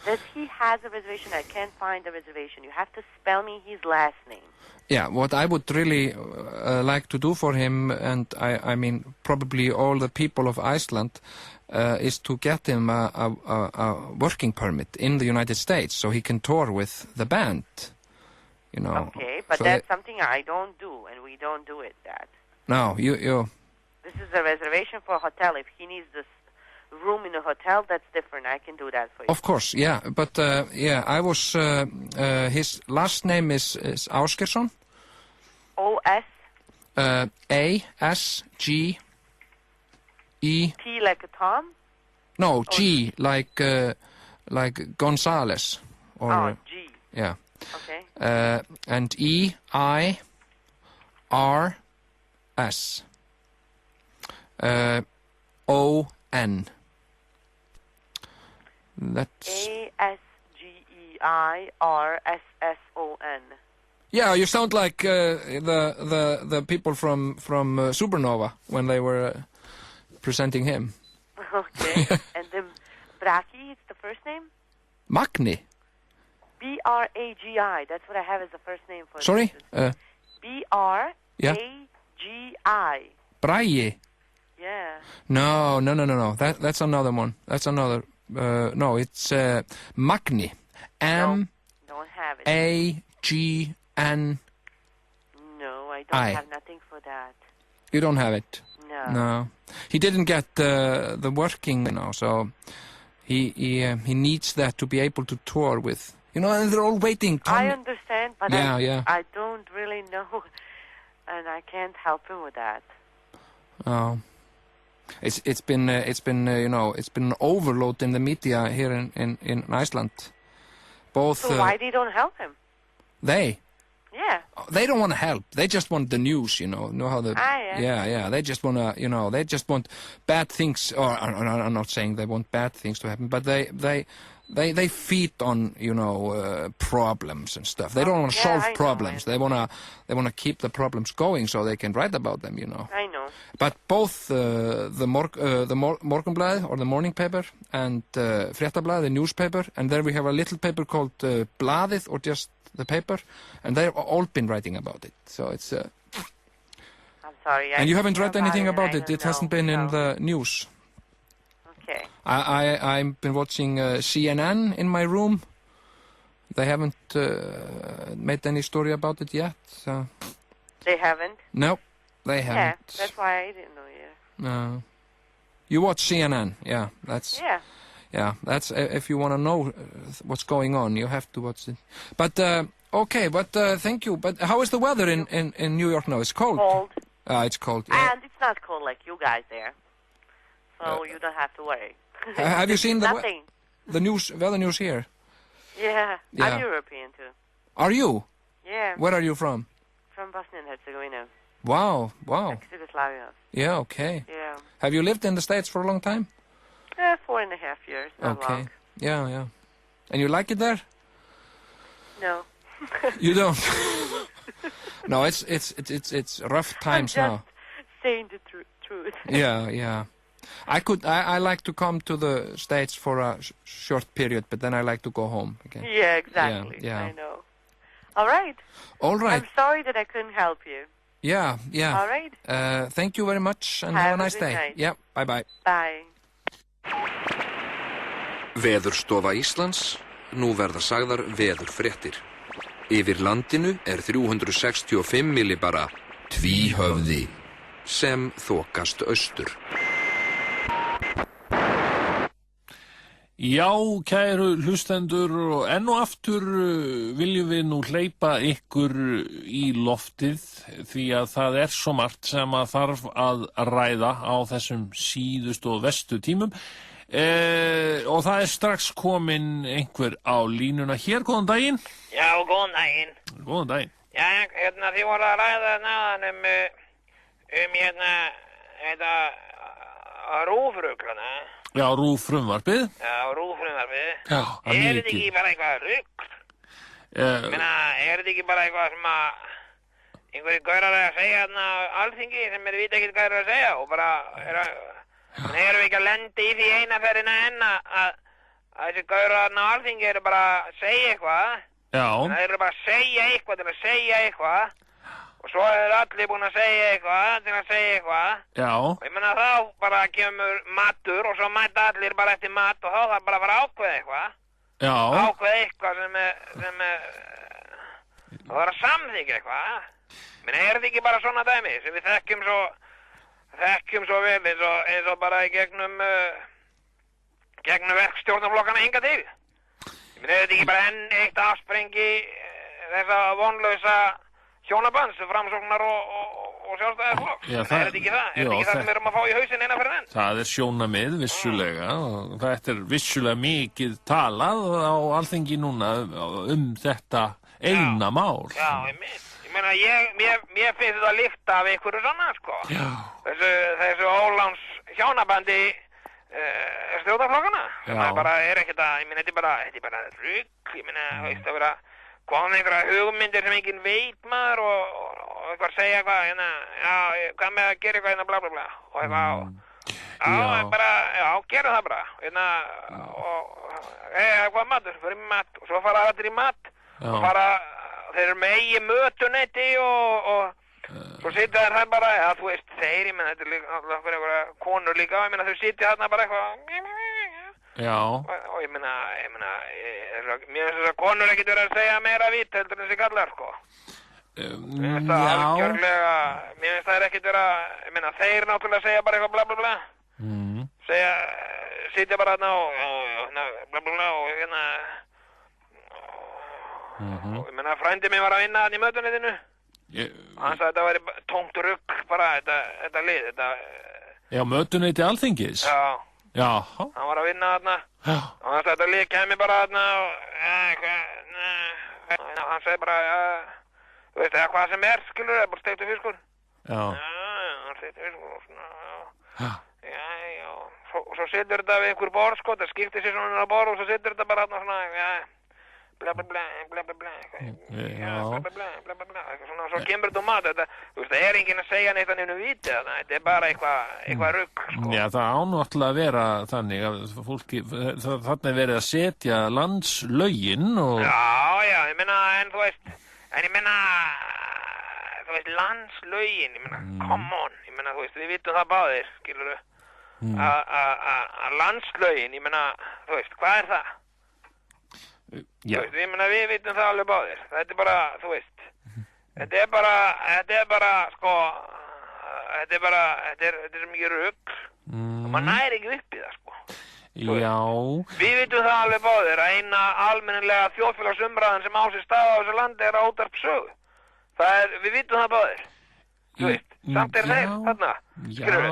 That he has a reservation, I can't find the reservation. You have to spell me his last name. Yeah, what I would really like to do for him, and I mean probably all the people of Iceland, is to get him a working permit in the United States so he can tour with the band, Okay, but so that's something I don't do, and we don't do it, that. No, you... This is a reservation for a hotel. If he needs this room in a hotel, that's different. I can do that for you. Of course, yeah. But, I was... his last name is Ásgeirsson. O-S? A-S-G-E... T like a Tom? No, G, like Gonzalez. Or, G. Yeah. Okay. And E-I-R-S. O-N. That's... A-S-G-E-I-R-S-S-O-N. Yeah, you sound like the people from Supernova when they were presenting him. Okay. And then Bragi, it's the first name? Magni. B-R-A-G-I. That's what I have as the first name for Sorry? B-R-A-G-I. Bragi. Yeah. No. That's another one. That's another. No, it's Magni. Don't have it. M-A-G-N. No, I don't have nothing for that. You don't have it? No. He didn't get the working, so he needs that to be able to tour with. And they're all waiting. I understand, but yeah. I don't really know, and I can't help him with that. Oh. It's been an overload in the media here in Iceland. Both. So why they don't help him? They. Yeah. They don't want to help. They just want the news, Know how the... Yeah. They just want to, they just want bad things. Or I'm not saying they want bad things to happen, but they feed on, problems and stuff. They don't want to solve problems. They want to keep the problems going so they can write about them, I know. But both the Morgunblaðið, or the morning paper, and Fréttablaðið, the newspaper, and then we have a little paper called Blaðið, or just the paper, and they've all been writing about it. So it's... I'm sorry. And you haven't read anything about it? It hasn't been in the news? Okay. I've been watching CNN in my room. They haven't made any story about it yet. So. They haven't? No, they haven't. Yeah, that's why I didn't know yet. No. You watch CNN, yeah. That's... Yeah. Yeah, that's if you want to know what's going on, you have to watch it. But okay, but thank you. But how is the weather in New York now? It's cold. Cold. It's cold. Yeah. And it's not cold like you guys there, so you don't have to worry. Have you seen nothing? The weather news here? Yeah, I'm European too. Are you? Yeah. Where are you from? From Bosnia and Herzegovina. Wow. Ex-Yugoslavia. Yeah. Okay. Yeah. Have you lived in the States for a long time? 4.5 years, not long. Yeah. And you like it there? No. You don't? No, it's rough times now. I'm just saying the truth. Yeah. I like to come to the States for a short period, but then I like to go home again. Yeah, exactly. Yeah. I know. All right. I'm sorry that I couldn't help you. Yeah. All right. Thank you very much, and have a nice day. Night. Yeah, bye. Bye. Veðurstofa Íslands, nú verða sagðar veðurfréttir. Yfir landinu 365 millibara tvíhöfði sem þokast austur. Já, kæru hlustendur, og enn og aftur viljum við nú hleypa ykkur í loftið, því að það svo margt sem að þarf að ræða á þessum síðustu og vestu tímum. Og það strax komin einhver á línuna hér. Góðan daginn. Já, góðan daginn. Góðan daginn. Já, þið voru að ræða náðan þetta rúfruglana. Já, rúffrumvarpið. Já, rúffrumvarpið. Já, það mikið. Þetta ekki bara eitthvað rugl? Þetta ekki bara eitthvað sem að einhverju gaurar að segja þarna á Alþingi sem vita ekkert hvað að segja og bara erum við ekki að lenda í því eina ferðina enn að þessi gaurar þarna á Alþingi bara að segja eitthvað. Já. Það eru bara að segja eitthvað til að segja eitthvað. Og svo allir búin að segja eitthvað til að segja eitthvað. Já. Og ég meina þá bara kemur matur og svo mæta allir bara eftir mat og þá það bara að ákveða eitthvað. Já. Ákveða eitthvað sem það var að samþykja eitthvað. Menn þetta ekki bara svona dæmi sem við þekkjum svo vel eins og bara í gegnum verkstjórnarflokkana hingað til. Ég meina þetta ekki bara enn eitt afsprengi þessa vonlausa hjónabands, framsóknar og sjálfstæðisflokks. Það ekki það? Ekki það sem við erum að fá í hausinn eina fyrir enn? Það sjónarmið, vissulega, og þetta vissulega mikið talað á Alþingi núna þetta eina mál. Já, ég meina, mér finnst þetta líkt af einhverju svona, sko. Já. Þessu óláns hjónabandi stjórnarflokkana. Það bara ekkert að, ég meina, þetta er bara rugg, ég meina, veist að vera kom einhverja hugmyndir sem enginn veit maður og eitthvað segja eitthvað hvað með að gera eitthvað hérna bla bla bla og eitthvað gera það bara og hvað matur, fyrir mat og svo fara allir í mat og þeir eru með eigi mötuneyti og svo sitja þær bara þú veist þeir, ég menn þetta líka fyrir einhverja konur líka, ég menn þau sitja þarna bara eitthvað Já. Og ég meina, mér finnst þess að konur ekkert verið að segja meira vitt heldur en þessi kallar, sko. Mér finnst það algjörlega, mér finnst það ekkert verið að, ég meina, þeir náttúrulega segja bara eitthvað bla bla bla. Segja, sitja bara þarna og bla bla bla og hérna, og ég meina, frændi minn var að vinna þarna í mötuneytinu. Hann sagði að þetta væri tómt rugg bara, þetta lið, Já, mötuneyti Alþingis? Já. Hann var að vinna þarna. Já. Og hann sagði þetta lið kæmi bara þarna og... Hann sagði bara, þú veist, eða hvað sem skilur, það bara steiktur fiskur. Já. Hann steiktur fiskur og svona, já. Og svo situr þetta við einhver borð, sko, það skiptir sér svona á borð og svo situr þetta bara þarna svona, bla bla bla, bla bla bla, bla bla bla, eitthvað svona, svo kemur þetta mat, þetta, þú veist, það enginn að segja neitt að nefnum viti, þetta er bara eitthvað rugg, sko. Já, það ánáttúrulega að vera þannig að fólki, þarna er verið að setja landslögin og... Já, ég meina, en þú veist, landslögin, ég meina, come on, ég meina, þú veist, við vitum það báðir, skilur þú, að landslögin, ég meina, þú veist, hvað er það? Já. Veist, ég meina, við vitum það alveg báðir, þetta er bara, þú veist, þetta er bara, sko, þetta er mikið rugl og maður næri ekki upp í það, sko. Já. Við vitum það alveg báðir að eina almennilega þjóðfélagsumræðan sem á sér stað á þessu landi er útvarp sögu. Við vitum það báðir. Þú veist, samt er þeir þarna, skilurðu,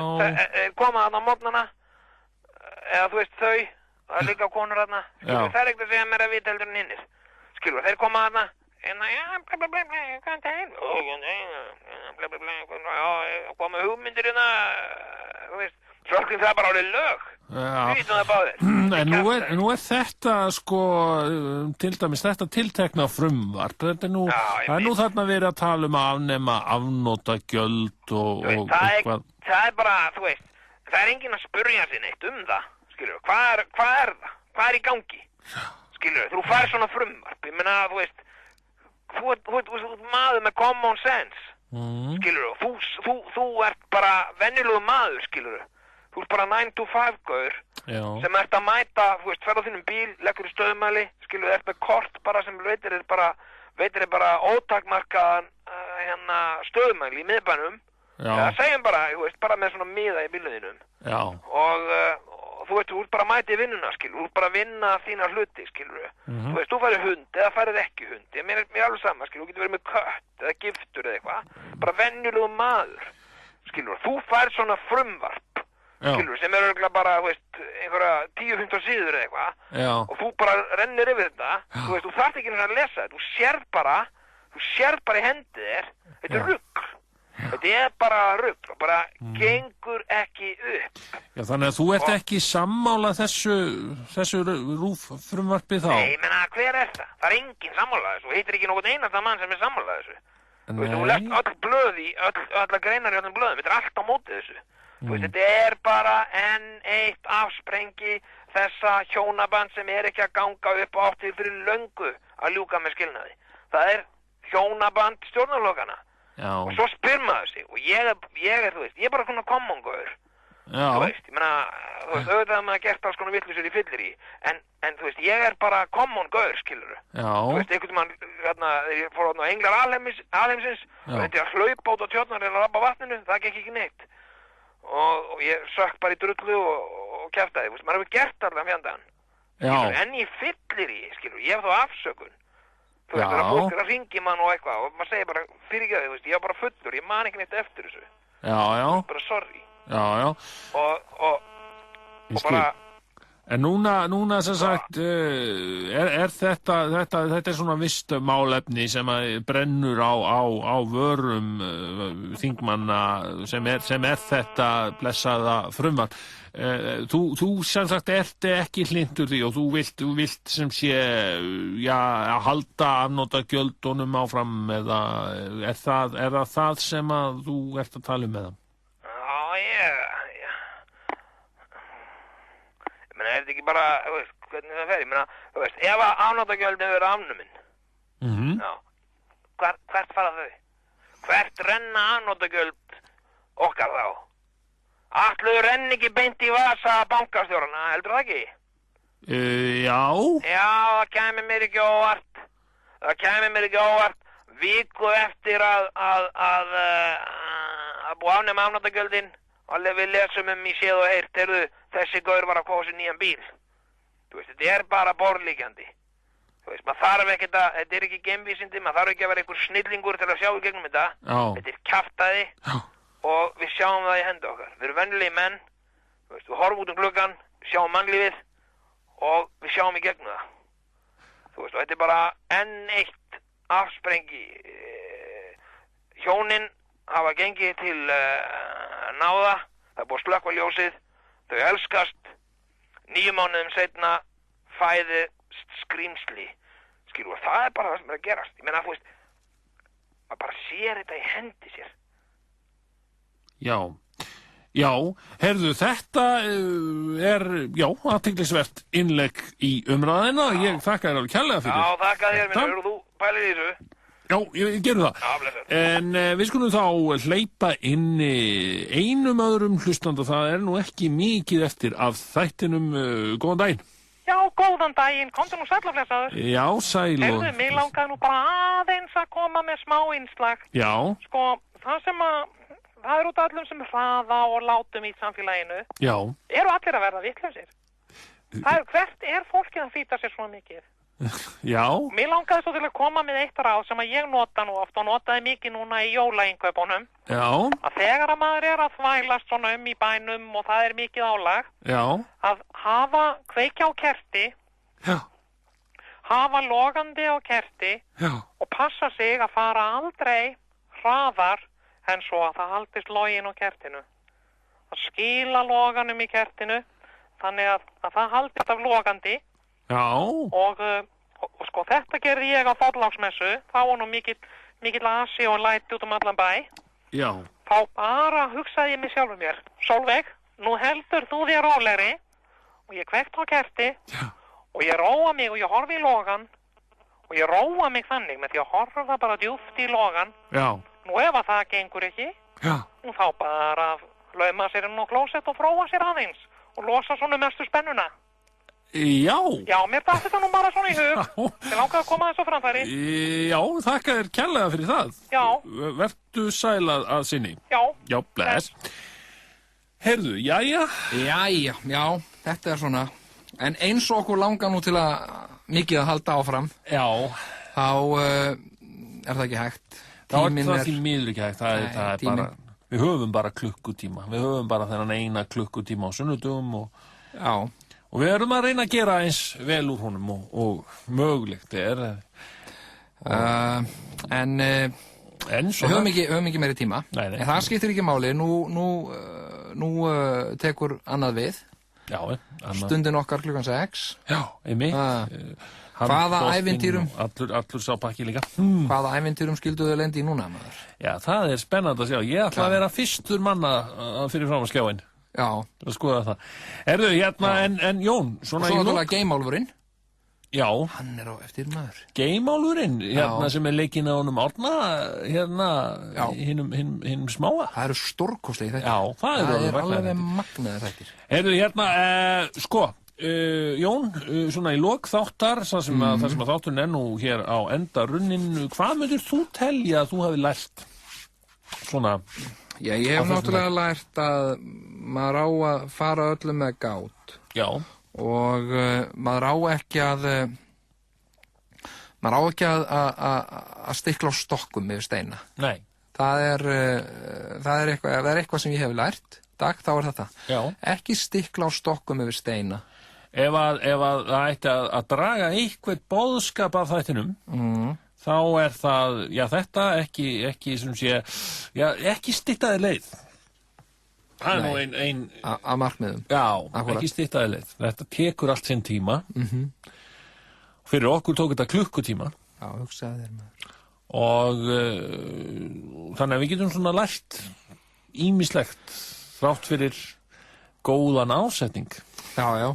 koma þarna á morgnana, eða þú veist þau, það er líka konur þarna, skilurðu, það er ekkert að segja mér að vita heldur en hinnir, skilurðu, þeir koma þarna, koma hugmyndir hérna, þú veist, Svolkinn það bara árið lög. Við vitum það báðir. En nú er þetta sko, til dæmis þetta tiltekna frumvarp. Þetta er nú, það er nú þarna verið að tala um að afnema afnotagjöld og eitthvað. Það er bara, þú veist, það er enginn að spurja sig neitt það, skilur. Hvað er það? Hvað er í gangi? Skilur, þú fær svona frumvarp. Ég meina, þú veist, þú ert maður með common sense. Skilur, þú ert bara venjulegur maður, skilur. Þú ert bara 9 to 5 gaur sem ert að mæta, þú veist, ferð á þínum bíl, leggur í stöðmæli, skilu, ert með kort bara sem veitir þér bara ótakmarkaðan stöðmæli í miðbænum. Það segjum bara, þú veist, bara með svona miða í bíluðinum. Og þú veist, þú ert bara að mæta í vinnuna, skilu, þú ert bara að vinna þína hluti, skilu. Þú veist, þú færir hund eða færir ekki hund, mér er alveg sama, skilu, þú getur verið með kött eða giftur eða eitthvað, bara venjulegur maður, skilu, þú fær svona frumvarp. Skilur, sem er örgulega bara, þú veist, einhverja 10-15 síður eða eitthvað og þú bara rennir yfir þetta, þú veist, þú þarft ekki að lesa þetta, þú sérð bara í hendið þér, þetta er rugl, þetta er bara rugl og bara gengur ekki upp. Já, þannig að þú ert ekki sammála þessu frumvarpi þá? Nei, ég menna, hver er það? Það er enginn sammála þessu, þú heitir ekki nokkurn einasta mann sem er sammála þessu. Þú veist, þú lest öll blöð í, alla greinar í öllum blöðum, þetta er allt á móti þessu. Þú veist, þetta er bara enn eitt afsprengi þessa hjónaband sem er ekki að ganga upp og átti fyrir löngu að ljúka með skilnaði. Það er hjónaband stjórnarflokkana. Og svo spyr maður sig, og ég er, þú veist, ég er bara svona common-gaur. Þú veist, ég meina, þú veist, auðvitað maður gert alls konar vittlisur í fyllir í, en þú veist, ég er bara common-gaur, skilur. Þú veist, einhvern mann, ég fór á Englar alheimsins, og þetta er að hlaupa út á tjörnar eða rabba vatninu, það gekk ekki neitt. Og ég sökk bara í drullu og kjaftaði, veist, maður hefur gert allan fjandagann. En ég fyllir í, skilur, ég hef þá afsökun. Þú veist, það er fólk að ringi mann og eitthvað og maður segir bara, fyrirgefðu, veist, ég var bara fullur, ég man ekki neitt eftir þessu. Bara sorry. Og bara... En núna sem sagt, er þetta er svona visst málefni sem brennur á vörum þingmanna sem er þetta blessaða frumvarp. Þú sem sagt ert ekki hlynntur því og þú vilt sem sé, að halda afnotagjöldunum áfram eða er það sem að þú ert að tala um með það? Menna, er þetta ekki bara, þú veist, hvernig það fer? Ég meina, þú veist, ef að afnotagjöldin verður afnumin, hvert fara þau? Hvert renna afnotagjöld okkar þá? Ætluðu renni ekki beint í vasa bankastjórana, heldur það ekki? Já, það kæmi mér ekki óvart. Viku eftir að búa afnema afnotagjöldin, og við lesum í séð og heyrt, þessi gaur var að koma sér nýjan bíl. Þú veist, þetta er bara borðlíkjandi. Þú veist, maður þarf ekkert þetta er ekki geimvísindi, maður þarf ekki að vera einhver snillingur til að sjá í gegnum þetta. Þetta er kjaftaði og við sjáum það í hendi okkar. Við erum venjulegi menn, við horfum út gluggann, sjáum mannlífið og við sjáum í gegnum það. Og þetta bara enn eitt afsprengi. Hjónin hafa gengið til náða, það búið að slökkva ljósið, þau elskast, 9 mánuðum seinna fæðist skrýmsli. Skilur, það bara það sem að gerast. Ég meina, maður bara sér þetta í hendi sér. Já, heyrðu, þetta athyglisvert innlegg í umræðina. Ég þakka þér alveg kærlega fyrir. Já, þakka þér, minn, þú pælir í þessu. Já, ég gerum það. Já, blessur. En við skulum þá hleypa inn einum öðrum hlustanda. Það nú ekki mikið eftir af þættinum. Góðan daginn. Já, góðan daginn. Komdu nú sæll og blessaður. Já, sæl og... Heyrðu, mig langaði nú bara aðeins að koma með smá innslag. Já. Sko, það út af öllum sem hraða og látum í samfélaginu. Já. Eru allir að verða vitlausir? Hvert fólkið að flýta sér svona mikið? Já. Mér langaði svo til að koma með eitt ráð sem að ég nota nú oft og notaði mikið núna í jólainnkaupunum. Já. Að þegar að maður að þvælast svona í bænum og það mikið álag. Já. Að kveikja á kerti. Já. Hafa logandi á kerti. Já. Og passa sig að fara aldrei hraðar en svo að það haldist login á kertinu. Að skila loganum í kertinu þannig að það haldist af logandi. Já. Og sko þetta gerði ég á Þorláksmessu. Þá var nú mikill asi og læti út allan bæ. Já. Þá bara hugsaði ég mig sjálfur mér. Sólveig, nú heldur þú þér rólegri. Og ég kveikt á kerti. Já. Og ég róa mig og ég horfi í logan. Og ég róa mig þannig með því að horfa bara djúpt í logan. Já. Nú ef að það gengur ekki. Já. Nú þá bara lauma sér inn á klósett og prófa sér aðeins. Og losa svona mestu spennuna. Já. Já, mér datt þetta nú bara svona í hug. Ég langaði að koma þessu framfæri. Já, þakka þér kærlega fyrir það. Já. Vertu sæl að sinni. Já. Já, bless. Heyrðu, jæja. Jæja, já, þetta svona. En eins og okkur langar nú til að mikið að halda áfram. Já. Þá það ekki hægt. Þá það því miður ekki hægt. Það er bara, við höfum bara klukkutíma. Við höfum bara þennan eina klukkutíma á sunnudögum og... Já. Og við erum að reyna að gera eins vel úr honum og mögulegt En svona... Við höfum ekki meiri tíma. Nei. En það skiptir ekki máli. Nú tekur annað við. Já, Stundin okkar 6. Já, einmitt. Hvaða ævintýrum? Allur sá pakki líka. Hvaða ævintýrum skildu þau lendi í núna, maður? Já, það er spennandi að sjá. Ég ætla að vera fyrstur manna fyrir fram að skjáin. Já. Að skoða það. Erðu, hérna, en Jón, svona í lók... Og svo náttúrulega Geimálfurinn. Já. Hann á eftir maður. Geimálfurinn, hérna sem leikinn á honum Árna, hérna, hinum smáa. Það eru stórkostlegir þættir. Já, það eru alveg magnaðir þættir. Erðu, hérna, Jón, svona í lók þáttar, það sem að þátturinn nú hér á enda runnin, hvað myndir þú telja að þú hafi lært? Svona... Já, ég hef náttúrulega lært að maður á að fara öllum með gát. Já. Og maður á ekki að stikla á stokkum yfir steina. Nei. Það er eitthvað sem ég hef lært. Dag, þá er þetta. Já. Ekki stikla á stokkum yfir steina. Ef að það ætti að draga eitthvað boðskap af þættinum, þá er það, já, þetta ekki sem sé, já, ekki styttaði leið. Það nú ein... Að markmiðum. Já, ekki styttaði leið. Þetta tekur allt sinn tíma. Fyrir okkur tók þetta klukkutíma. Já, hugsaði þér maður. Og þannig að við getum svona lært ýmislegt þrátt fyrir góðan ásetning. Já, já.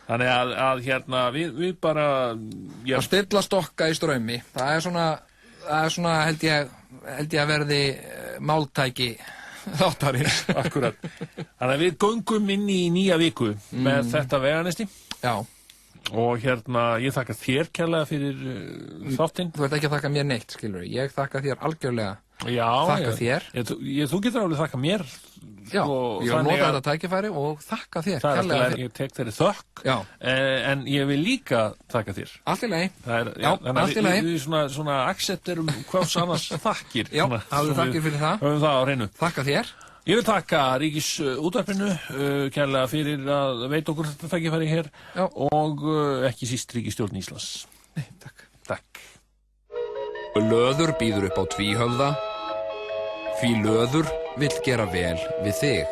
Þannig að hérna við bara... Að stilla stokka í straumi, það er svona held ég að verði máltæki þáttarins. Akkurat. Þannig að við göngum inn í nýja viku með þetta veganisti. Já. Og hérna, ég þakka þér kærlega fyrir þáttinn. Þú ert ekki að þakka mér neitt, skilur. Ég þakka þér algjörlega. Já, þakka þér. Þú getur alveg þakka mér. Já, ég var að nota þetta tækifæri og þakka þér. Það er alltaf, ég tek þeirri þökk. Já. En ég vil líka þakka þér. Allt í lagi. Já, allt í lagi. Við svona accepterum hvers annars þakkir. Já, hafðu þakkir fyrir það. Höfum það á hreinu. Þakka þér. Ég vil takka Ríkisútvarpinu kærlega fyrir að veita okkur þetta tækifæri hér og ekki síst Ríkisstjórn Íslands. Nei, takk. Takk. Löður býður upp á tvíhöfða, því löður vill gera vel við þig.